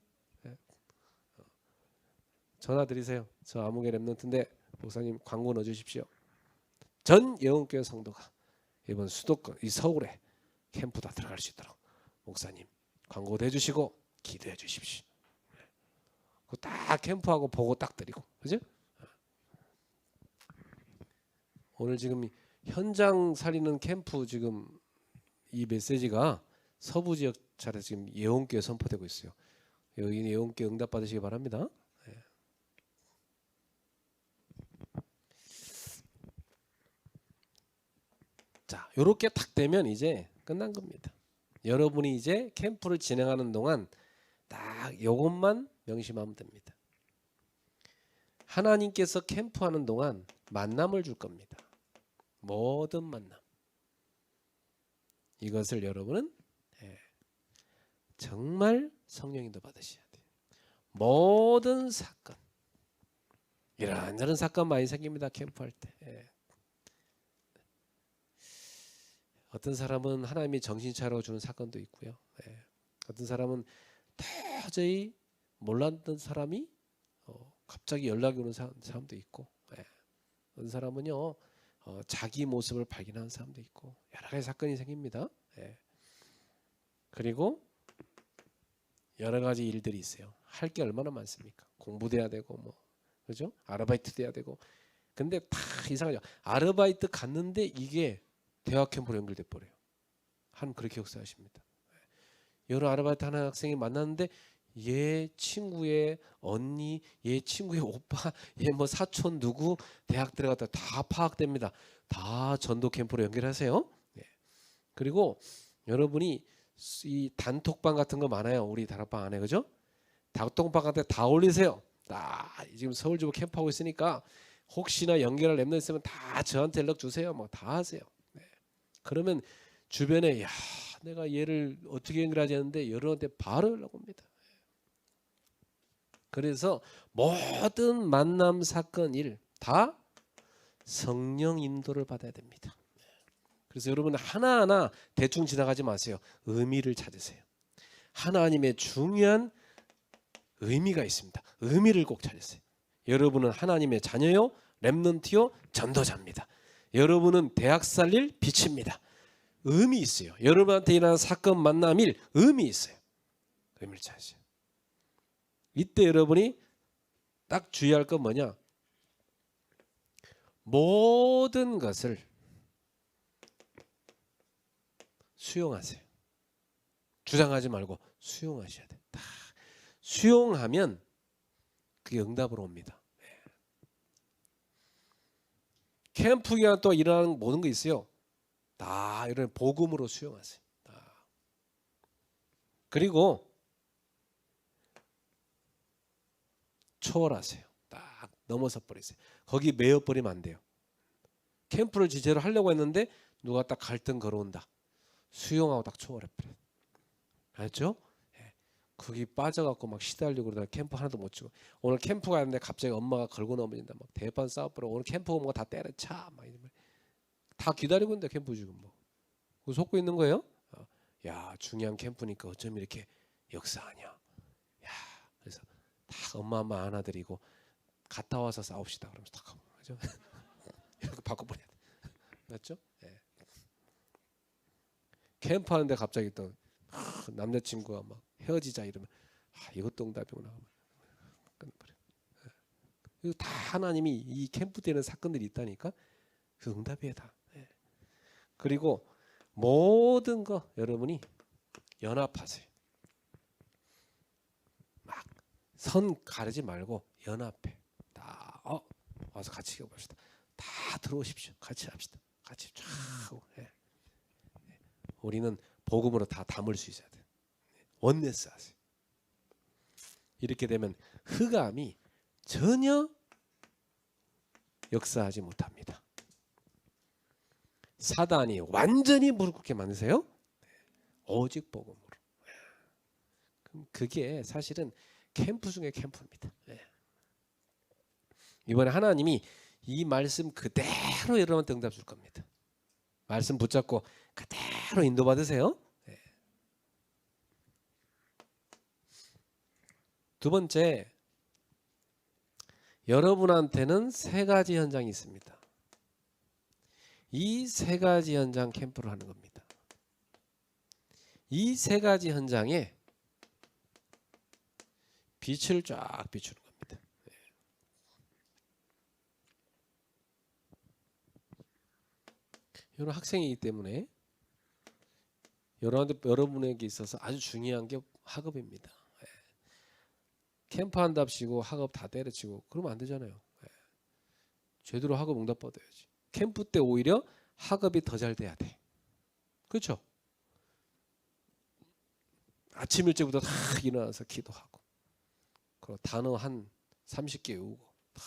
전화 드리세요. 저 아무개 랩런트인데 목사님 광고 넣어주십시오. 전 예원교회 성도가 이번 수도권 이 서울에 캠프 다 들어갈 수 있도록 목사님 광고도 해주시고 기도해 주십시오. 딱 캠프하고 보고 딱 드리고, 그죠? 오늘 지금 현장 살리는 캠프 지금 이 메시지가 서부 지역 차례 지금 예원교회 선포되고 있어요. 여기 예원교회 응답 받으시기 바랍니다. 자, 요렇게 딱 되면 이제 끝난 겁니다. 여러분이 이제 캠프를 진행하는 동안 딱 요것만 명심하면 됩니다. 하나님께서 캠프하는 동안 만남을 줄 겁니다. 모든 만남. 이것을 여러분은 정말 성령인도 받으셔야 돼요. 모든 사건, 이런저런 사건 많이 생깁니다. 캠프할 때. 어떤 사람은 하나님이 정신 차려 주는 사건도 있고요. 어떤 사람은 도저히 몰랐던 사람이 갑자기 연락이 오는 사람도 있고, 어떤 사람은요 자기 모습을 발견하는 사람도 있고, 여러 가지 사건이 생깁니다. 그리고 여러 가지 일들이 있어요. 할 게 얼마나 많습니까? 공부도 해야 되고 그죠? 아르바이트도 해야 되고. 근데 다 이상하죠. 아르바이트 갔는데 이게 대학 캠프로 연결돼 버려요. 하나님 그렇게 역사하십니다. 여러 아르바이트 하는 학생이 만났는데 얘 친구의 언니, 얘 친구의 오빠, 얘 사촌 누구 대학 들어갔다 다 파악됩니다. 다 전도 캠프로 연결하세요. 그리고 여러분이 이 단톡방 같은 거 많아요. 우리 다락방 안에, 그죠? 단톡방 같은 데 다 올리세요. 지금 서울지부 캠프하고 있으니까 혹시나 연결할 랩너 있으면 다 저한테 연락 주세요. 다 하세요. 그러면 주변에 내가 얘를 어떻게 연결하지 했는데 여러분한테 바로 연락 옵니다. 그래서 모든 만남 사건 일 다 성령 인도를 받아야 됩니다. 그래서 여러분 하나하나 대충 지나가지 마세요. 의미를 찾으세요. 하나님의 중요한 의미가 있습니다. 의미를 꼭 찾으세요. 여러분은 하나님의 자녀요, 렘넌트요, 전도자입니다. 여러분은 대학 살릴 빛입니다. 의미 있어요. 여러분한테 일어난 사건 만남일 의미 있어요. 의미를 찾으세요. 이때 여러분이 딱 주의할 건 뭐냐? 모든 것을 수용하세요. 주장하지 말고 수용하셔야 돼요. 다 수용하면 그게 응답으로 옵니다. 캠프 기간 또 일어나는 모든 거 있어요. 다 이런 복음으로 수용하세요. 다. 그리고 초월하세요. 딱 넘어서 버리세요. 거기 매여 버리면 안 돼요. 캠프를 지제로 하려고 했는데 누가 딱 갈등 걸어온다. 수용하고 딱 초월해 버려요. 알죠? 거기 빠져갖고 막 시달리고 그러다가 캠프 하나도 못 치고, 오늘 캠프 가는데 갑자기 엄마가 걸고 넘어진다. 막 대판 싸워버려. 오늘 캠프 뭐 다 때려차. 막 이러면 다 기다리고 있는데 캠프 지금 뭐 그거 속고 있는 거예요? 야, 중요한 캠프니까 어쩜 이렇게 역사하냐. 야, 그래서 다 엄마 안아드리고 갔다 와서 싸웁시다. 그러면서 딱 하고, 그죠? 이렇게 바꿔버려야 돼. 맞죠? 네. 캠프 하는데 갑자기 또 남자친구가 막 헤어지자 이러면 이것도 응답이구나. 끊어버려. 이거 다 하나님이 이 캠프 때는 사건들이 있다니까. 그 응답이에요 다. 그리고 모든 거 여러분이 연합하세요. 막 선 가르지 말고 연합해. 다 와서 같이 해봅시다. 다 들어오십시오. 같이 합시다. 같이 쫙 하고. 우리는 복음으로 다 담을 수 있어야 돼요. 원네스 하세요. 이렇게 되면 흑암이 전혀 역사하지 못합니다. 사단이 완전히 무릎 꿇게 만드세요. 오직 복음으로. 그럼 그게 사실은 캠프 중에 캠프입니다. 이번에 하나님이 이 말씀 그대로 여러분한테 응답 줄 겁니다. 말씀 붙잡고 그대로 인도받으세요. 두 번째, 여러분한테는 세 가지 현장이 있습니다. 이 세 가지 현장 캠프를 하는 겁니다. 이 세 가지 현장에 빛을 쫙 비추는 겁니다. 여러분 학생이기 때문에 여러분에게 있어서 아주 중요한 게 학업입니다. 캠프 한답시고 학업 다 때려치고 그러면 안 되잖아요. 제대로 학업 응답 받아야지. 캠프 때 오히려 학업이 더 잘 돼야 돼. 그렇죠? 아침 일찍부터 다 일어나서 기도하고, 그리고 단어 한 30개 외우고, 다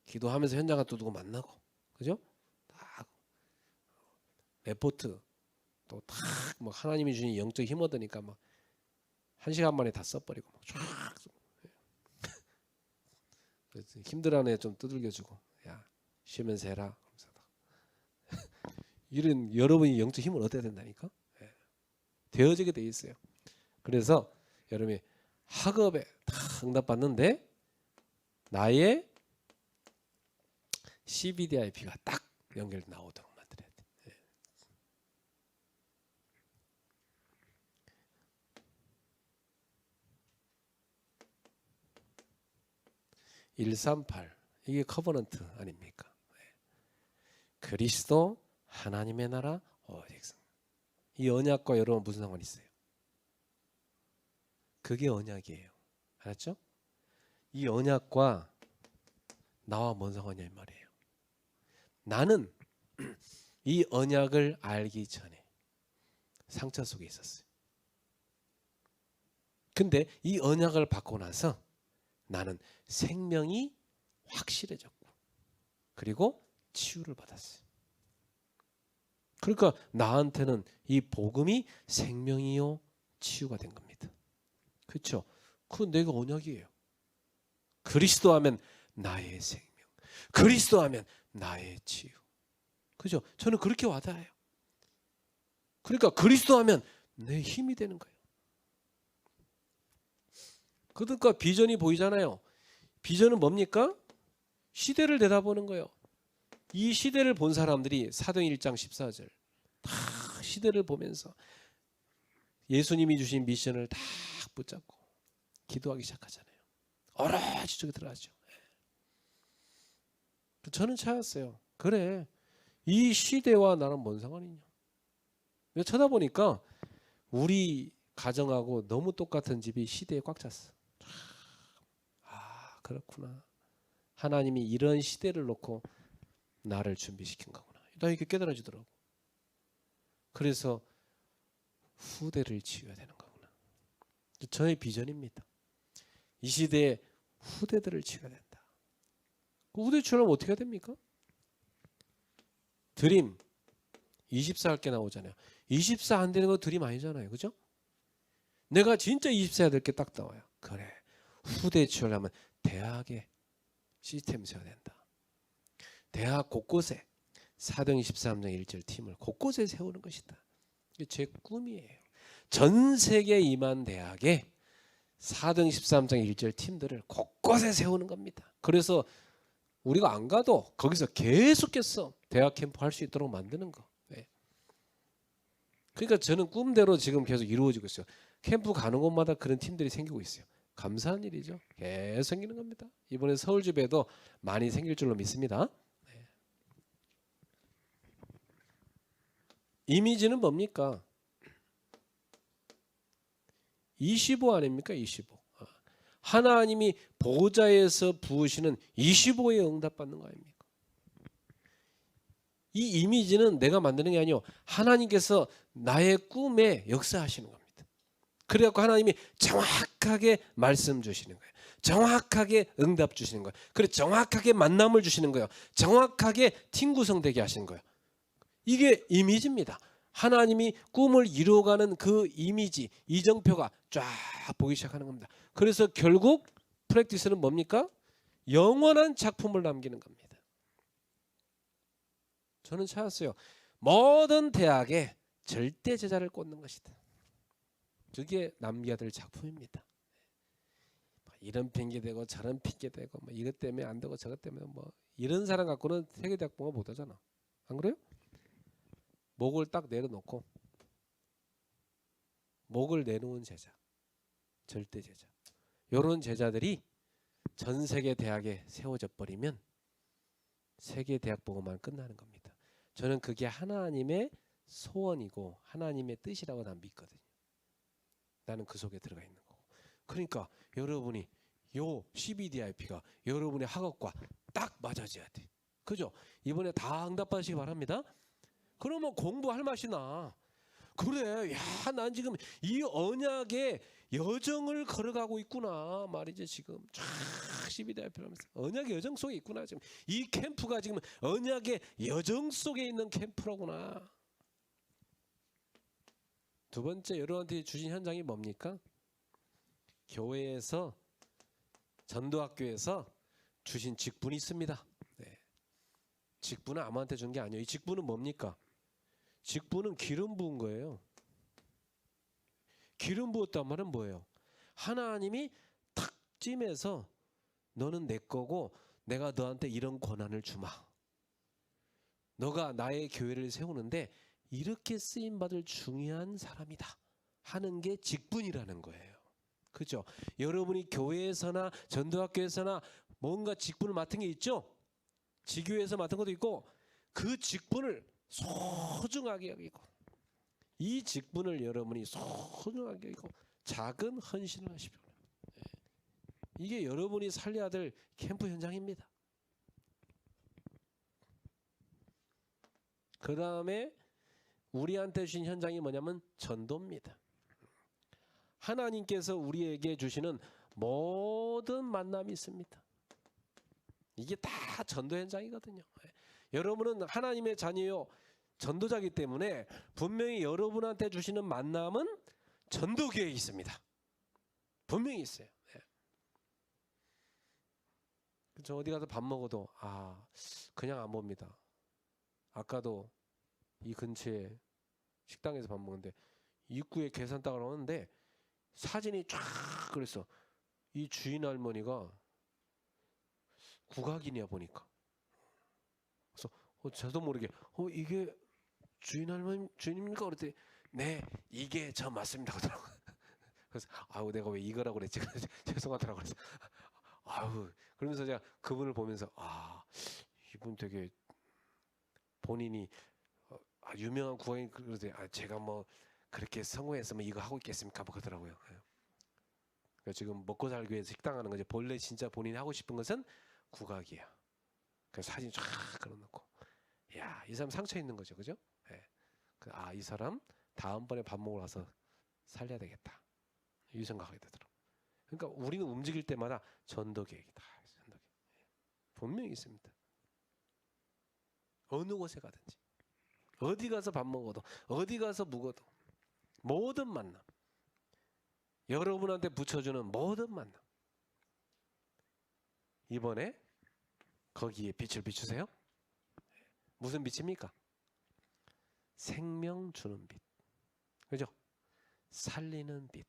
기도하면서 현장을 또 누구 만나고, 그죠? 딱 레포트 또 딱 막 하나님이 주신 영적 힘 얻으니까 막 1시간 만에 다 써버리고 막 쫙 힘들어하는 애 좀 두들겨주고, 야 쉬면서 해라. 이런 여러분이 영적 힘을 얻어야 된다니까. 되어지게 돼 있어요. 그래서 여러분이 학업에 다 응답받는데 나의 CBDIP가 딱 연결 나오도록 만들어야 돼. 138 이게 커버넌트 아닙니까? 그리스도 하나님의 나라 오직 성. 이 언약과 여러분 무슨 상관이 있어요? 그게 언약이에요. 알았죠? 이 언약과 나와 뭔 상관이냐 이 말이에요. 나는 이 언약을 알기 전에 상처 속에 있었어요. 근데 이 언약을 받고 나서 나는 생명이 확실해졌고, 그리고 치유를 받았어요. 그러니까 나한테는 이 복음이 생명이요 치유가 된 겁니다. 그렇죠? 그건 내가 언약이에요. 그리스도 하면 나의 생명, 그리스도 하면 나의 치유. 그죠? 저는 그렇게 와닿아요. 그러니까 그리스도 하면 내 힘이 되는 거예요. 그러니까 비전이 보이잖아요. 비전은 뭡니까? 시대를 내다보는 거예요. 이 시대를 본 사람들이 사도행 1장 14절 다 시대를 보면서 예수님이 주신 미션을 다 붙잡고 기도하기 시작하잖아요. 오로지 저기 들어가죠. 저는 찾았어요. 그래, 이 시대와 나는 뭔 상관이냐. 쳐다보니까 우리 가정하고 너무 똑같은 집이 시대에 꽉 찼어. 아, 그렇구나. 하나님이 이런 시대를 놓고 나를 준비시킨 거구나. 나 이렇게 깨달아지더라고. 그래서 후대를 지어야 되는 거구나. 저의 비전입니다. 이 시대에 후대들을 지어야 된다. 그 후대 지으려면 어떻게 해야 됩니까? 드림 24 할 게 나오잖아요. 24 안 되는 거 드림 아니잖아요. 그죠? 내가 진짜 24 해야 될 게 딱 나와요. 그래, 후대 지으려면 대학에 시스템 세워야 된다. 대학 곳곳에 사도행 23장 1절 팀을 곳곳에 세우는 것이다. 이게 제 꿈이에요. 전 세계 2만 대학에 사도행 13장 1절 팀들을 곳곳에 세우는 겁니다. 그래서 우리가 안 가도 거기서 계속해서 대학 캠프 할 수 있도록 만드는 거. 네. 그러니까 저는 꿈대로 지금 계속 이루어지고 있어요. 캠프 가는 곳마다 그런 팀들이 생기고 있어요. 감사한 일이죠. 계속 생기는 겁니다. 이번에 서울집에도 많이 생길 줄로 믿습니다. 네. 이미지는 뭡니까? 25 아닙니까? 25. 하나님이 보좌에서 부으시는 25에 응답받는 거 아닙니까? 이 이미지는 내가 만드는 게 아니요, 하나님께서 나의 꿈에 역사하시는 겁니다. 그래갖고 하나님이 정확하게 말씀 주시는 거예요. 정확하게 응답 주시는 거예요. 그래, 정확하게 만남을 주시는 거예요. 정확하게 팀 구성되게 하시는 거예요. 이게 이미지입니다. 하나님이 꿈을 이루어가는 그 이미지, 이정표가 쫙 보기 시작하는 겁니다. 그래서 결국 프랙티스는 뭡니까? 영원한 작품을 남기는 겁니다. 저는 찾았어요. 모든 대학에 절대 제자를 꽂는 것이다. 그게 남겨야 될 작품입니다. 이런 핑계 대고 저런 핑계 대고 뭐 이것 때문에 안 되고 저것 때문에 뭐 이런 사람 갖고는 세계대학 봉합 못 하잖아. 안 그래요? 목을 딱 내려놓고 목을 내놓은 제자, 절대 제자, 이런 제자들이 전 세계 대학에 세워져 버리면 세계 대학 보고만 끝나는 겁니다. 저는 그게 하나님의 소원이고 하나님의 뜻이라고 난 믿거든요. 나는 그 속에 들어가 있는 거고. 그러니까 여러분이 요 CBDIP가 여러분의 학업과 딱 맞아져야 돼. 그죠? 이번에 다 응답받으시기 바랍니다. 그러면 공부할 맛이 나. 그래, 야, 난 지금 이 언약의 여정을 걸어가고 있구나 말이지. 지금 쫙 CBDIP를 하면서 언약의 여정 속에 있구나. 지금 이 캠프가 지금 언약의 여정 속에 있는 캠프로구나. 두 번째, 여러분한테 주신 현장이 뭡니까? 교회에서, 전도학교에서 주신 직분이 있습니다. 네. 직분은 아무한테 준 게 아니에요. 이 직분은 뭡니까? 직분은 기름 부은 거예요. 기름 부었단 말은 뭐예요? 하나님이 탁 찜해서 너는 내 거고 내가 너한테 이런 권한을 주마. 너가 나의 교회를 세우는데 이렇게 쓰임받을 중요한 사람이다 하는 게 직분이라는 거예요. 그죠? 여러분이 교회에서나 전도학교에서나 뭔가 직분을 맡은 게 있죠? 지교에서 맡은 것도 있고 그 직분을 소중하게 여기고 이 직분을 여러분이 소중하게 여기고 작은 헌신을 하십시오. 이게 여러분이 살려야 될 캠프 현장입니다. 그 다음에 우리한테 주신 현장이 뭐냐면 전도입니다. 하나님께서 우리에게 주시는 모든 만남이 있습니다. 이게 다 전도 현장이거든요. 여러분은 하나님의 자녀요, 전도자이기 때문에 분명히 여러분한테 주시는 만남은 전도 계획이 있습니다. 분명히 있어요. 저 어디 가서 밥 먹어도 그냥 안 봅니다. 아까도 이 근처에 식당에서 밥 먹는데 입구에 계산대가 오는데 사진이 쫙 그랬어. 이 주인 할머니가 국악이냐 보니까. 그래서 저도 모르게 이게 주인 할머니 주인입니까? 그랬더니 네 이게 저 맞습니다 그러더라고요. 그래서 아우 내가 왜 이거라고 그랬지? 죄송하더라고요. 그래서 아우 그러면서 제가 그분을 보면서 이분 되게 본인이 유명한 국악인 그러더니 제가 뭐 그렇게 성공했으면 이거 하고 있겠습니까? 뭐 그러더라고요. 그러니까 지금 먹고 살기 위해서 식당 하는 거지. 본래 진짜 본인이 하고 싶은 것은 국악이야. 그래서 사진 쫙 걸어놓고 야, 이 사람 상처 있는 거죠, 그죠? 예. 이 사람 다음번에 밥 먹으러 와서 살려야 되겠다. 이 생각하게 되더라고. 그러니까 우리는 움직일 때마다 전도 계획이다. 전도 계획. 분명히 있습니다. 어느 곳에 가든지, 어디 가서 밥 먹어도, 어디 가서 묵어도, 모든 만남, 여러분한테 붙여주는 모든 만남. 이번에 거기에 빛을 비추세요. 무슨 빛입니까? 생명 주는 빛. 그죠? 살리는 빛.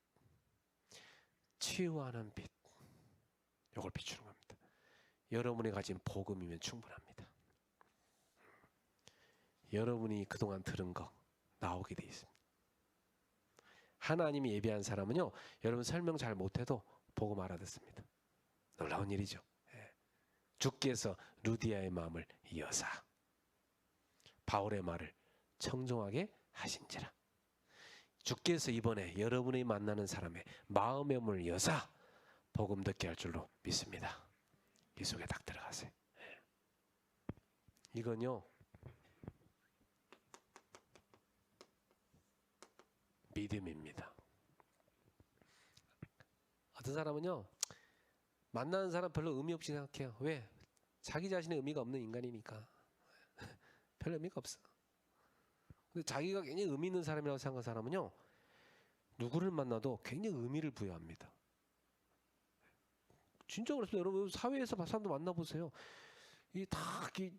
치유하는 빛. 이걸 비추는 겁니다. 여러분이 가진 복음이면 충분합니다. 여러분이 그동안 들은 거 나오게 돼 있습니다. 하나님이 예비한 사람은요, 여러분 설명 잘 못해도 복음 알아듣습니다. 놀라운 일이죠. 주께서 루디아의 마음을 여사 바울의 말을 청종하게 하신지라. 주께서 이번에 여러분이 만나는 사람의 마음의 문을 여사 복음 듣게 할 줄로 믿습니다. 이 속에 딱 들어가세요. 이건요 믿음입니다. 어떤 사람은요 만나는 사람 별로 의미 없이 생각해요. 왜? 자기 자신의 의미가 없는 인간이니까. 별 의미가 없어. 근데 자기가 굉장히 의미 있는 사람이라고 생각하는 사람은요 누구를 만나도 굉장히 의미를 부여합니다. 진짜 그렇습니다. 여러분 사회에서 사람도 만나보세요. 이 다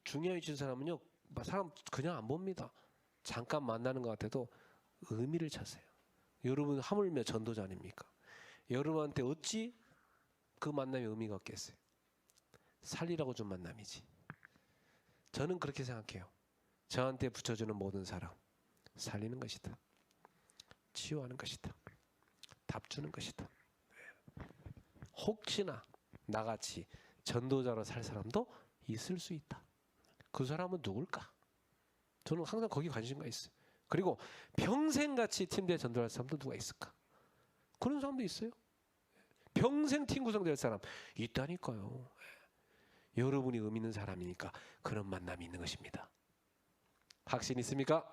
중요해진 사람은요 사람 그냥 안 봅니다. 잠깐 만나는 것 같아도 의미를 찾으세요. 여러분 하물며 전도자 아닙니까? 여러분한테 어찌 그 만남에 의미가 없겠어요? 살리라고 준 만남이지. 저는 그렇게 생각해요. 저한테 붙여주는 모든 사람 살리는 것이다. 치유하는 것이다. 답 주는 것이다. 혹시나 나같이 전도자로 살 사람도 있을 수 있다. 그 사람은 누굴까? 저는 항상 거기 관심가 있어요. 그리고 평생같이 팀대에 전도할 사람도 누가 있을까? 그런 사람도 있어요. 평생 팀 구성될 사람 있다니까요. 여러분이 의미 있는 사람이니까 그런 만남이 있는 것입니다. 확신 있습니까?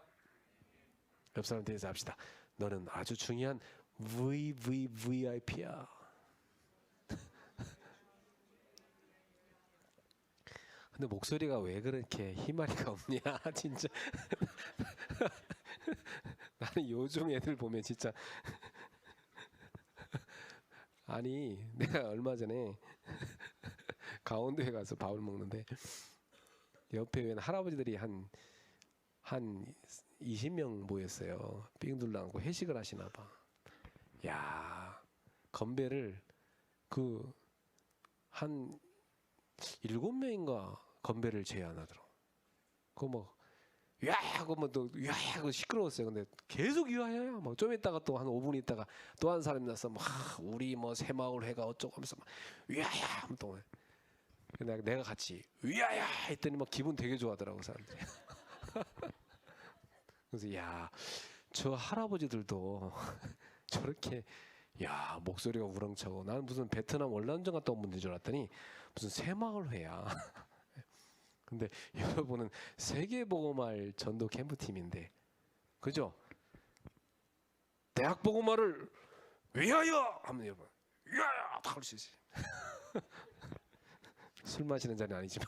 옆 사람 대해서 합시다. 너는 아주 중요한 VVVIP야. 근데 목소리가 왜 그렇게 희마리가 없냐 진짜. 나는 요즘 애들 보면 진짜 아니 내가 얼마 전에 강원도에 가서 밥을 먹는데 옆에 웬 할아버지들이 한 20명 모였어요. 삥 둘러앉고 회식을 하시나 봐. 야 건배를 한 7명인가 건배를 제안하더라고. 그거 뭐 야하고 뭐또 야하고 시끄러웠어요. 근데 계속 유하야야. 막 좀 있다가 또 한 5분 있다가 또 한 사람이 나서 막 우리 뭐 새마을 회가 어쩌고 하면서 막 야야 하면 또 내가 같이 야야 했더니 막 기분 되게 좋아하더라고 사람들이. 그래서 야 저 할아버지들도 저렇게 야 목소리가 우렁차고 나는 무슨 베트남 월남전 갔다 온 분인 줄 알았더니 무슨 새마을 회야. 근데 여러분은 세계복음화를 전도 캠프팀인데 그죠? 대학복음화를 위하여 하면 여러분 위하여 다 할 수 있어요. 술 마시는 자리는 아니지만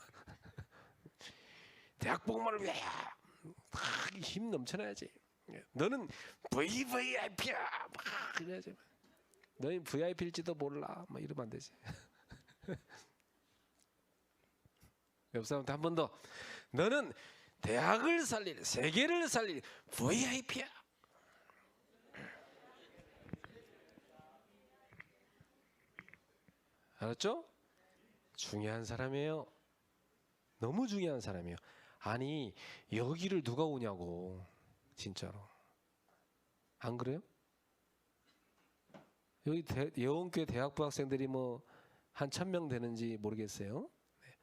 대학복음화를 위하여 힘 넘쳐나야지. 너는 VVIP야 막 그래야지. 너는 VIP일지도 몰라 막 이러면 안 되지. 옆 사람한테 한 번 더. 너는 대학을 살릴, 세계를 살릴 VIP야. 알았죠? 중요한 사람이에요. 너무 중요한 사람이에요. 아니 여기를 누가 오냐고 진짜로. 안 그래요? 여기 예원교회 대학부 학생들이 뭐 한 1000명 되는지 모르겠어요. 네.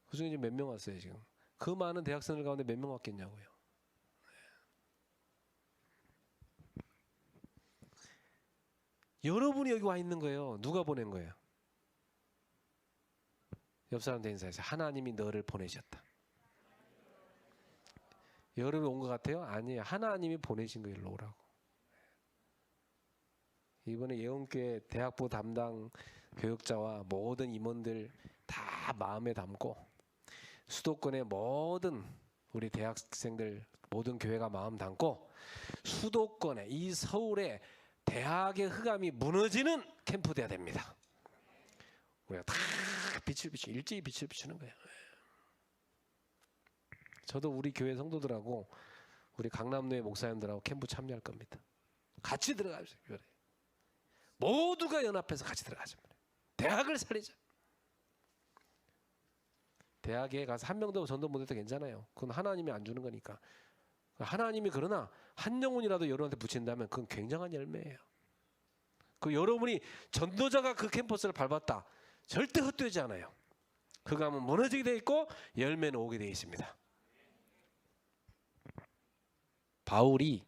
그중에 이제 몇 명 왔어요 지금. 그 많은 대학생들 가운데 몇 명 왔겠냐고요. 네. 여러분이 여기 와 있는 거예요. 누가 보낸 거예요? 옆 사람한테 인사해서 하나님이 너를 보내셨다. 여러분이 온 것 같아요? 아니에요. 하나님이 보내신 거 일로 오라고. 이번에 예원교회 대학부 담당 교육자와 모든 임원들 다 마음에 담고 수도권의 모든 우리 대학생들 모든 교회가 마음 담고 수도권에 이 서울에 대학의 흑암이 무너지는 캠프 돼야 됩니다. 우리가 다 빛을 비추 일제히 빛을 비추는 거예요. 저도 우리 교회 성도들하고 우리 강남로의 목사님들하고 캠프 참여할 겁니다. 같이 들어가죠. 모두가 연합해서 같이 들어가자. 대학을 살리자. 대학에 가서 한 명도 전도 못해도 괜찮아요. 그건 하나님이 안 주는 거니까. 하나님이 그러나 한 영혼이라도 여러분한테 붙인다면 그건 굉장한 열매예요. 그 여러분이 전도자가 그 캠퍼스를 밟았다. 절대 헛되지 않아요. 그 가면 무너지게 돼 있고 열매는 오게 돼 있습니다. 바울이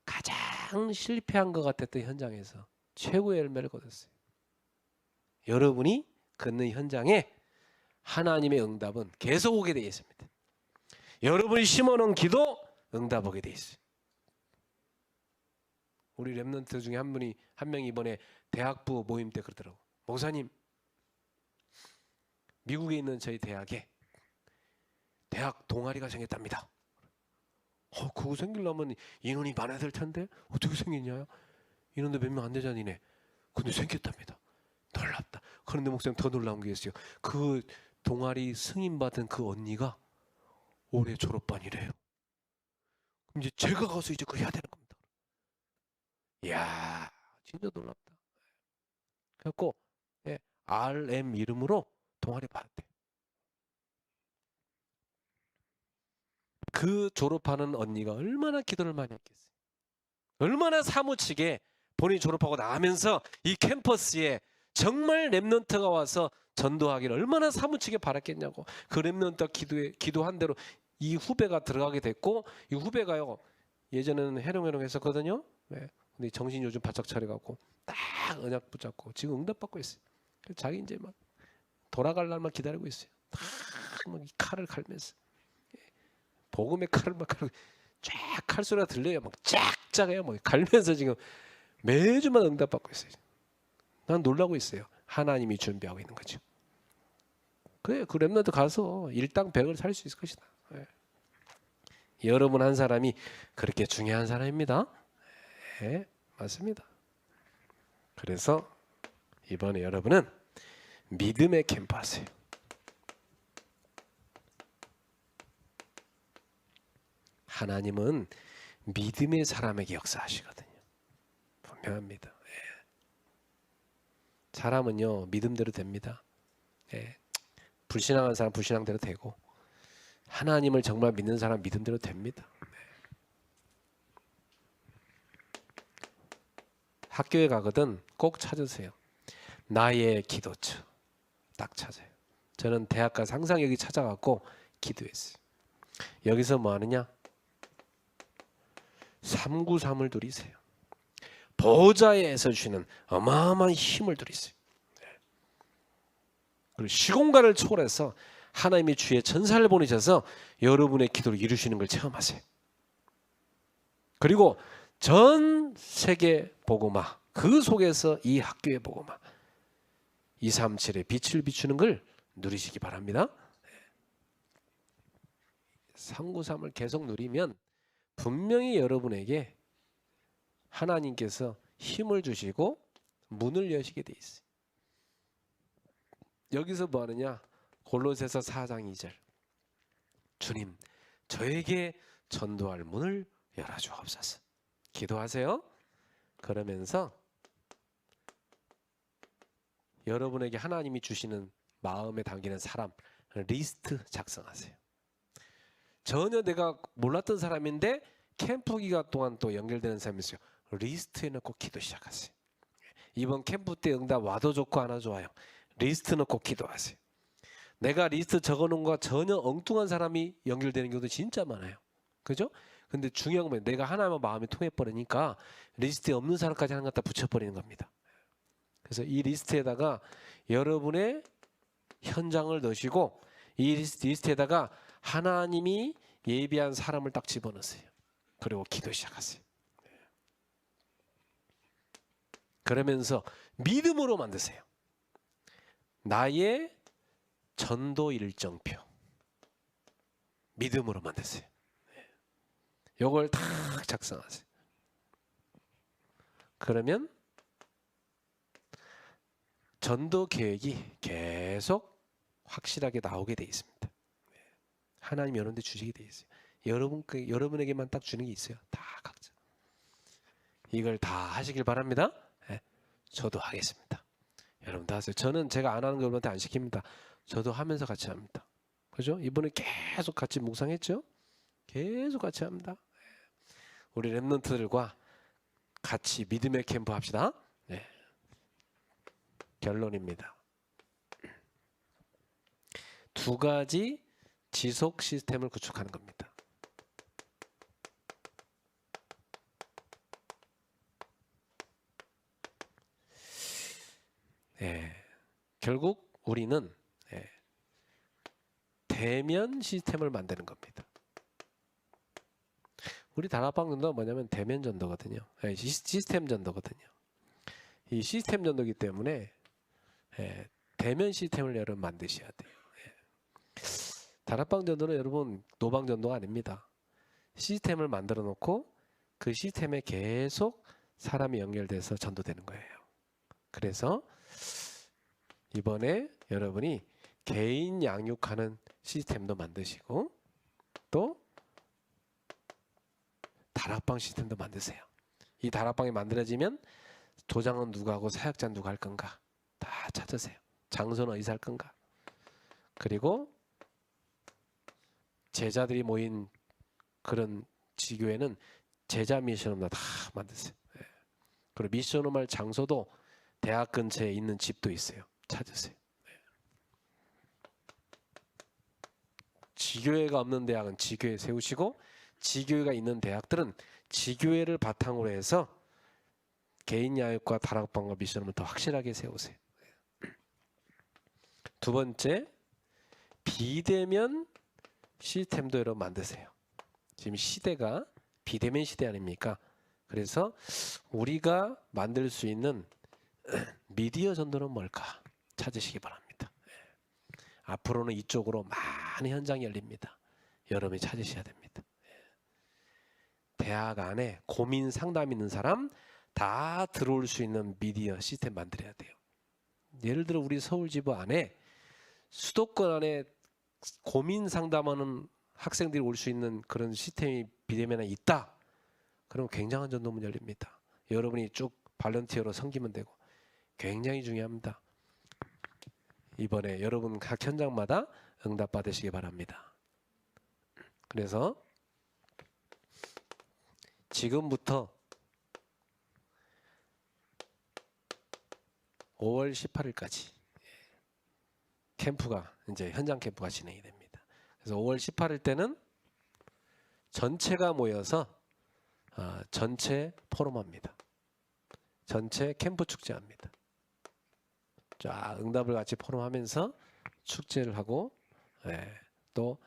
가장 실패한 것 같았던 현장에서 최고의 열매를 거뒀어요. 여러분이 걷는 현장에 하나님의 응답은 계속 오게 되어 있습니다. 여러분이 심어놓은 기도 응답 오게 되어 있어요. 우리 랩런트 중에 한 명이 이번에 대학부 모임 때 그러더라고. 목사님, 미국에 있는 저희 대학에 대학 동아리가 생겼답니다. 그거 생기려면 인원이 많아야 될 텐데 어떻게 생겼냐? 인원도 몇 명 안 되잖아 니네. 근데 생겼답니다. 놀랍다. 그런데 목사님 더 놀라운 게 있어요. 그 동아리 승인받은 그 언니가 올해 졸업반이래요. 그럼 이제 제가 가서 이제 그거 해야 되는 겁니다. 이야 진짜 놀랍다. 그래갖고 RM 이름으로 동아리 받았대. 그 졸업하는 언니가 얼마나 기도를 많이 했겠어요. 얼마나 사무치게 본인이 졸업하고 나가면서 이 캠퍼스에 정말 랩런트가 와서 전도하기를 얼마나 사무치게 바랐겠냐고. 그 랩런트가 기도한 대로 이 후배가 들어가게 됐고, 이 후배가요 예전에는 해롱해롱 했었거든요. 네. 근데 정신 요즘 바짝 차려갖고 딱 언약 붙잡고 지금 응답받고 있어요. 자기 이제 막 돌아갈 날만 기다리고 있어요. 막 이 칼을 갈면서 복음의 칼을 막 갈고 쫙 칼소리가 들려요. 막 쫙쫙해요. 막 갈면서 지금 매주만 응답받고 있어요. 난 놀라고 있어요. 하나님이 준비하고 있는 거죠. 그래, 그 랩런트 가서 일당백을 살 수 있을 것이다. 네. 여러분 한 사람이 그렇게 중요한 사람입니다. 네, 맞습니다. 그래서 이번에 여러분은 믿음의 캠퍼스예요. 하나님은 믿음의 사람에게 역사하시거든요. 분명합니다. 예. 사람은요 믿음대로 됩니다. 예. 불신앙한 사람 불신앙대로 되고 하나님을 정말 믿는 사람 믿음대로 됩니다. 학교에 가거든 꼭 찾으세요. 나의 기도처 딱 찾아요. 저는 대학 가서 항상 여기 찾아갖고 기도했어요. 여기서 뭐 하느냐? 393을 누리세요. 보좌에서 주시는 어마어마한 힘을 누리세요. 그리고 시공간을 초월해서 하나님이 주의 천사를 보내셔서 여러분의 기도를 이루시는 걸 체험하세요. 그리고 전 세계 복음화 그 속에서 이 학교의 복음화 237의 빛을 비추는 걸 누리시기 바랍니다. 393을 계속 누리면 분명히 여러분에게 하나님께서 힘을 주시고 문을 여시게 돼 있어요. 여기서 뭐 하느냐? 골로새서 4장 2절 주님 저에게 전도할 문을 열어주옵소서. 기도하세요. 그러면서 여러분에게 하나님이 주시는 마음에 담기는 사람 리스트 작성하세요. 전혀 내가 몰랐던 사람인데 캠프 기간 동안 또 연결되는 사람이 있어요. 리스트에 넣고 기도 시작하세요. 이번 캠프 때 응답 와도 좋고 안 와도 좋아요. 리스트 넣고 기도하세요. 내가 리스트 적어놓은 거 전혀 엉뚱한 사람이 연결되는 경우도 진짜 많아요. 그죠? 근데 중요한 건 내가 하나만 마음이 통해버리니까 리스트에 없는 사람까지 하나 갖다 붙여버리는 겁니다. 그래서 이 리스트에다가 여러분의 현장을 넣으시고 이 리스트에다가 하나님이 예비한 사람을 딱 집어넣으세요. 그리고 기도 시작하세요. 그러면서 믿음으로 만드세요. 나의 전도 일정표. 믿음으로 만드세요. 요걸 다 작성하세요. 그러면 전도 계획이 계속 확실하게 나오게 돼 있습니다. 하나님 여러분한테 주시게 돼 있어요. 여러분에게만 딱 주는 게 있어요. 다 각자. 이걸 다 하시길 바랍니다. 저도 하겠습니다. 여러분도 하세요. 저는 제가 안 하는 거 여러분한테 안 시킵니다. 저도 하면서 같이 합니다. 그죠? 이번에 계속 같이 묵상했죠? 계속 같이 합니다. 우리 랩런트들과 같이 믿음의 캠프 합시다. 네. 결론입니다. 두 가지 지속 시스템을 구축하는 겁니다. 결국 우리는 대면 시스템을 만드는 겁니다. 우리 다락방 전도가 뭐냐면 대면 전도거든요. 시스템 전도거든요. 이 시스템 전도이기 때문에 대면 시스템을 여러분 만드셔야 돼요. 다락방 전도는 여러분 노방 전도가 아닙니다. 시스템을 만들어 놓고 그 시스템에 계속 사람이 연결돼서 전도되는 거예요. 그래서 이번에 여러분이 개인 양육하는 시스템도 만드시고 또 다락방 시스템도 만드세요. 이 다락방이 만들어지면 도장은 누가 하고 사역자는 누가 할 건가 다 찾으세요. 장소는 어디서 할 건가. 그리고 제자들이 모인 그런 지교회는 제자 미션홈 다 만드세요. 그리고 미션홈 할 장소도 대학 근처에 있는 집도 있어요. 찾으세요. 지교회가 없는 대학은 지교회 세우시고 지교회가 있는 대학들은 지교회를 바탕으로 해서 개인 야육과 다락방과 미션홈을 더 확실하게 세우세요. 두 번째, 비대면 시스템도 여러분 만드세요. 지금 시대가 비대면 시대 아닙니까? 그래서 우리가 만들 수 있는 미디어 전도는 뭘까 찾으시기 바랍니다. 앞으로는 이쪽으로 많은 현장이 열립니다. 여러분이 찾으셔야 됩니다. 대학 안에 고민 상담 있는 사람 다 들어올 수 있는 미디어 시스템 만들어야 돼요. 예를 들어 우리 서울지부 안에 수도권 안에 고민 상담하는 학생들이 올 수 있는 그런 시스템이 비대면에 있다. 그럼 굉장한 전도문 열립니다. 여러분이 쭉 발런티어로 섬기면 되고 굉장히 중요합니다. 이번에 여러분 각 현장마다 응답 받으시기 바랍니다. 그래서 지금부터 5월 18일까지 캠프가 이제 현장 캠프가 진행이 됩니다. 그래서 5월 18일 때는 전체가 모여서 전체 포럼합니다. 전체 캠프 축제합니다. 쫙 응답을 같이 포럼하면서 축제를 하고 또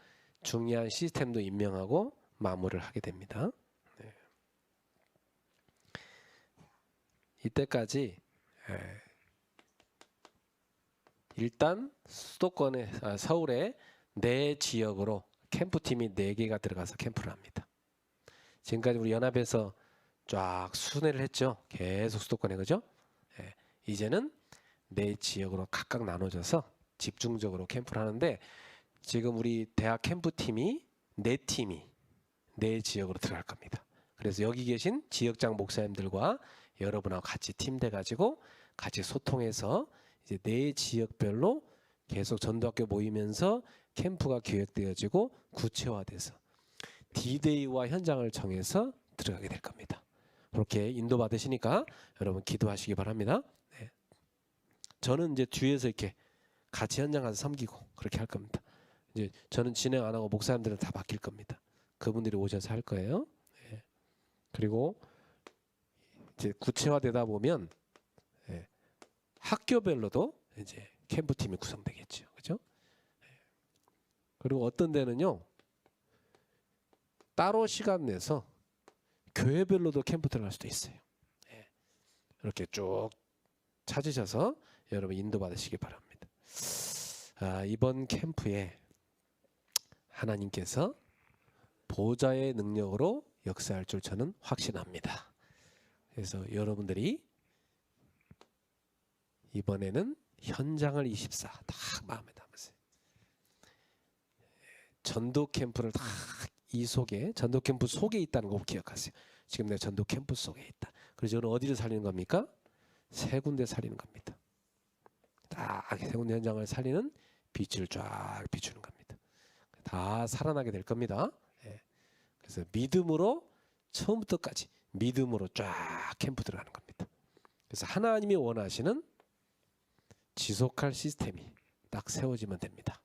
중요한 시스템도 임명하고 마무리를 하게 됩니다. 이때까지 일단 수도권에 서울에 내 지역으로 캠프팀이 4개가 들어가서 캠프를 합니다. 지금까지 우리 연합에서 쫙 순회를 했죠. 계속 수도권에 그죠? 이제는 내 지역으로 각각 나눠져서 집중적으로 캠프를 하는데 지금 우리 대학 캠프팀이 4팀이 내 지역으로 들어갈 겁니다. 그래서 여기 계신 지역장 목사님들과 여러분하고 같이 팀 돼 가지고 같이 소통해서 이제 내 지역별로 계속 전도학교 모이면서 캠프가 기획되어지고 구체화돼서 D-Day와 현장을 정해서 들어가게 될 겁니다. 그렇게 인도받으시니까 여러분 기도하시기 바랍니다. 네. 저는 이제 뒤에서 이렇게 같이 현장 가서 섬기고 그렇게 할 겁니다. 이제 저는 진행 안 하고 목사님들은 다 맡길 겁니다. 그분들이 오셔서 할 거예요. 네. 그리고 이제 구체화되다 보면 학교별로도 이제 캠프팀이 구성되겠죠. 그죠? 그리고 어떤 데는요. 따로 시간 내서 교회별로도 캠프 들어갈 수도 있어요. 이렇게 쭉 찾으셔서 여러분 인도받으시기 바랍니다. 이번 캠프에 하나님께서 보좌의 능력으로 역사할 줄 저는 확신합니다. 그래서 여러분들이 이번에는 현장을 24 딱 마음에 담으세요. 전도 캠프를 딱 이 속에 전도 캠프 속에 있다는 거 기억하세요. 지금 내가 전도 캠프 속에 있다. 그래서 저는 어디를 살리는 겁니까? 세 군데 살리는 겁니다. 딱 세 군데 현장을 살리는 빛을 쫙 비추는 겁니다. 다 살아나게 될 겁니다. 그래서 믿음으로 처음부터까지 믿음으로 쫙 캠프 들어가는 겁니다. 그래서 하나님이 원하시는 지속할 시스템이 딱 세워지면 됩니다.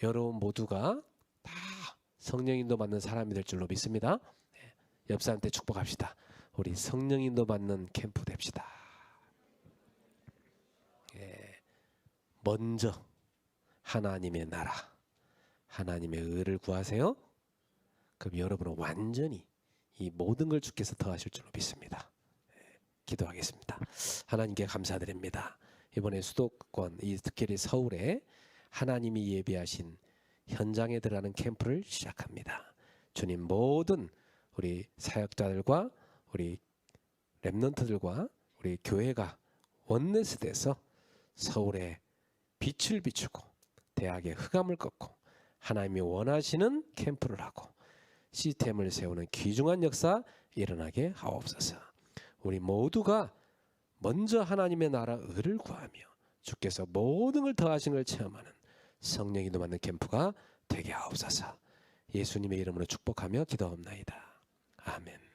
여러분 모두가 다 성령인도 받는 사람이 될 줄로 믿습니다. 옆 사람한테 축복합시다. 우리 성령인도 받는 캠프 됩시다. 먼저 하나님의 나라, 하나님의 의를 구하세요. 그럼 여러분은 완전히 이 모든 걸 주께서 더하실 줄로 믿습니다. 기도하겠습니다. 하나님께 감사드립니다. 이번에 수도권, 특히 서울에 하나님이 예비하신 현장에 들어가는 캠프를 시작합니다. 주님, 모든 우리 사역자들과 우리 렘넌트들과 우리 교회가 원네스 돼서 서울에 빛을 비추고 대학의 흑암을 꺾고 하나님이 원하시는 캠프를 하고 시스템을 세우는 귀중한 역사 일어나게 하옵소서. 우리 모두가 먼저 하나님의 나라 의를 구하며 주께서 모든 걸 더하신 걸 체험하는 성령인도 받는 캠프가 되게 하옵소서. 예수님의 이름으로 축복하며 기도합나이다. 아멘.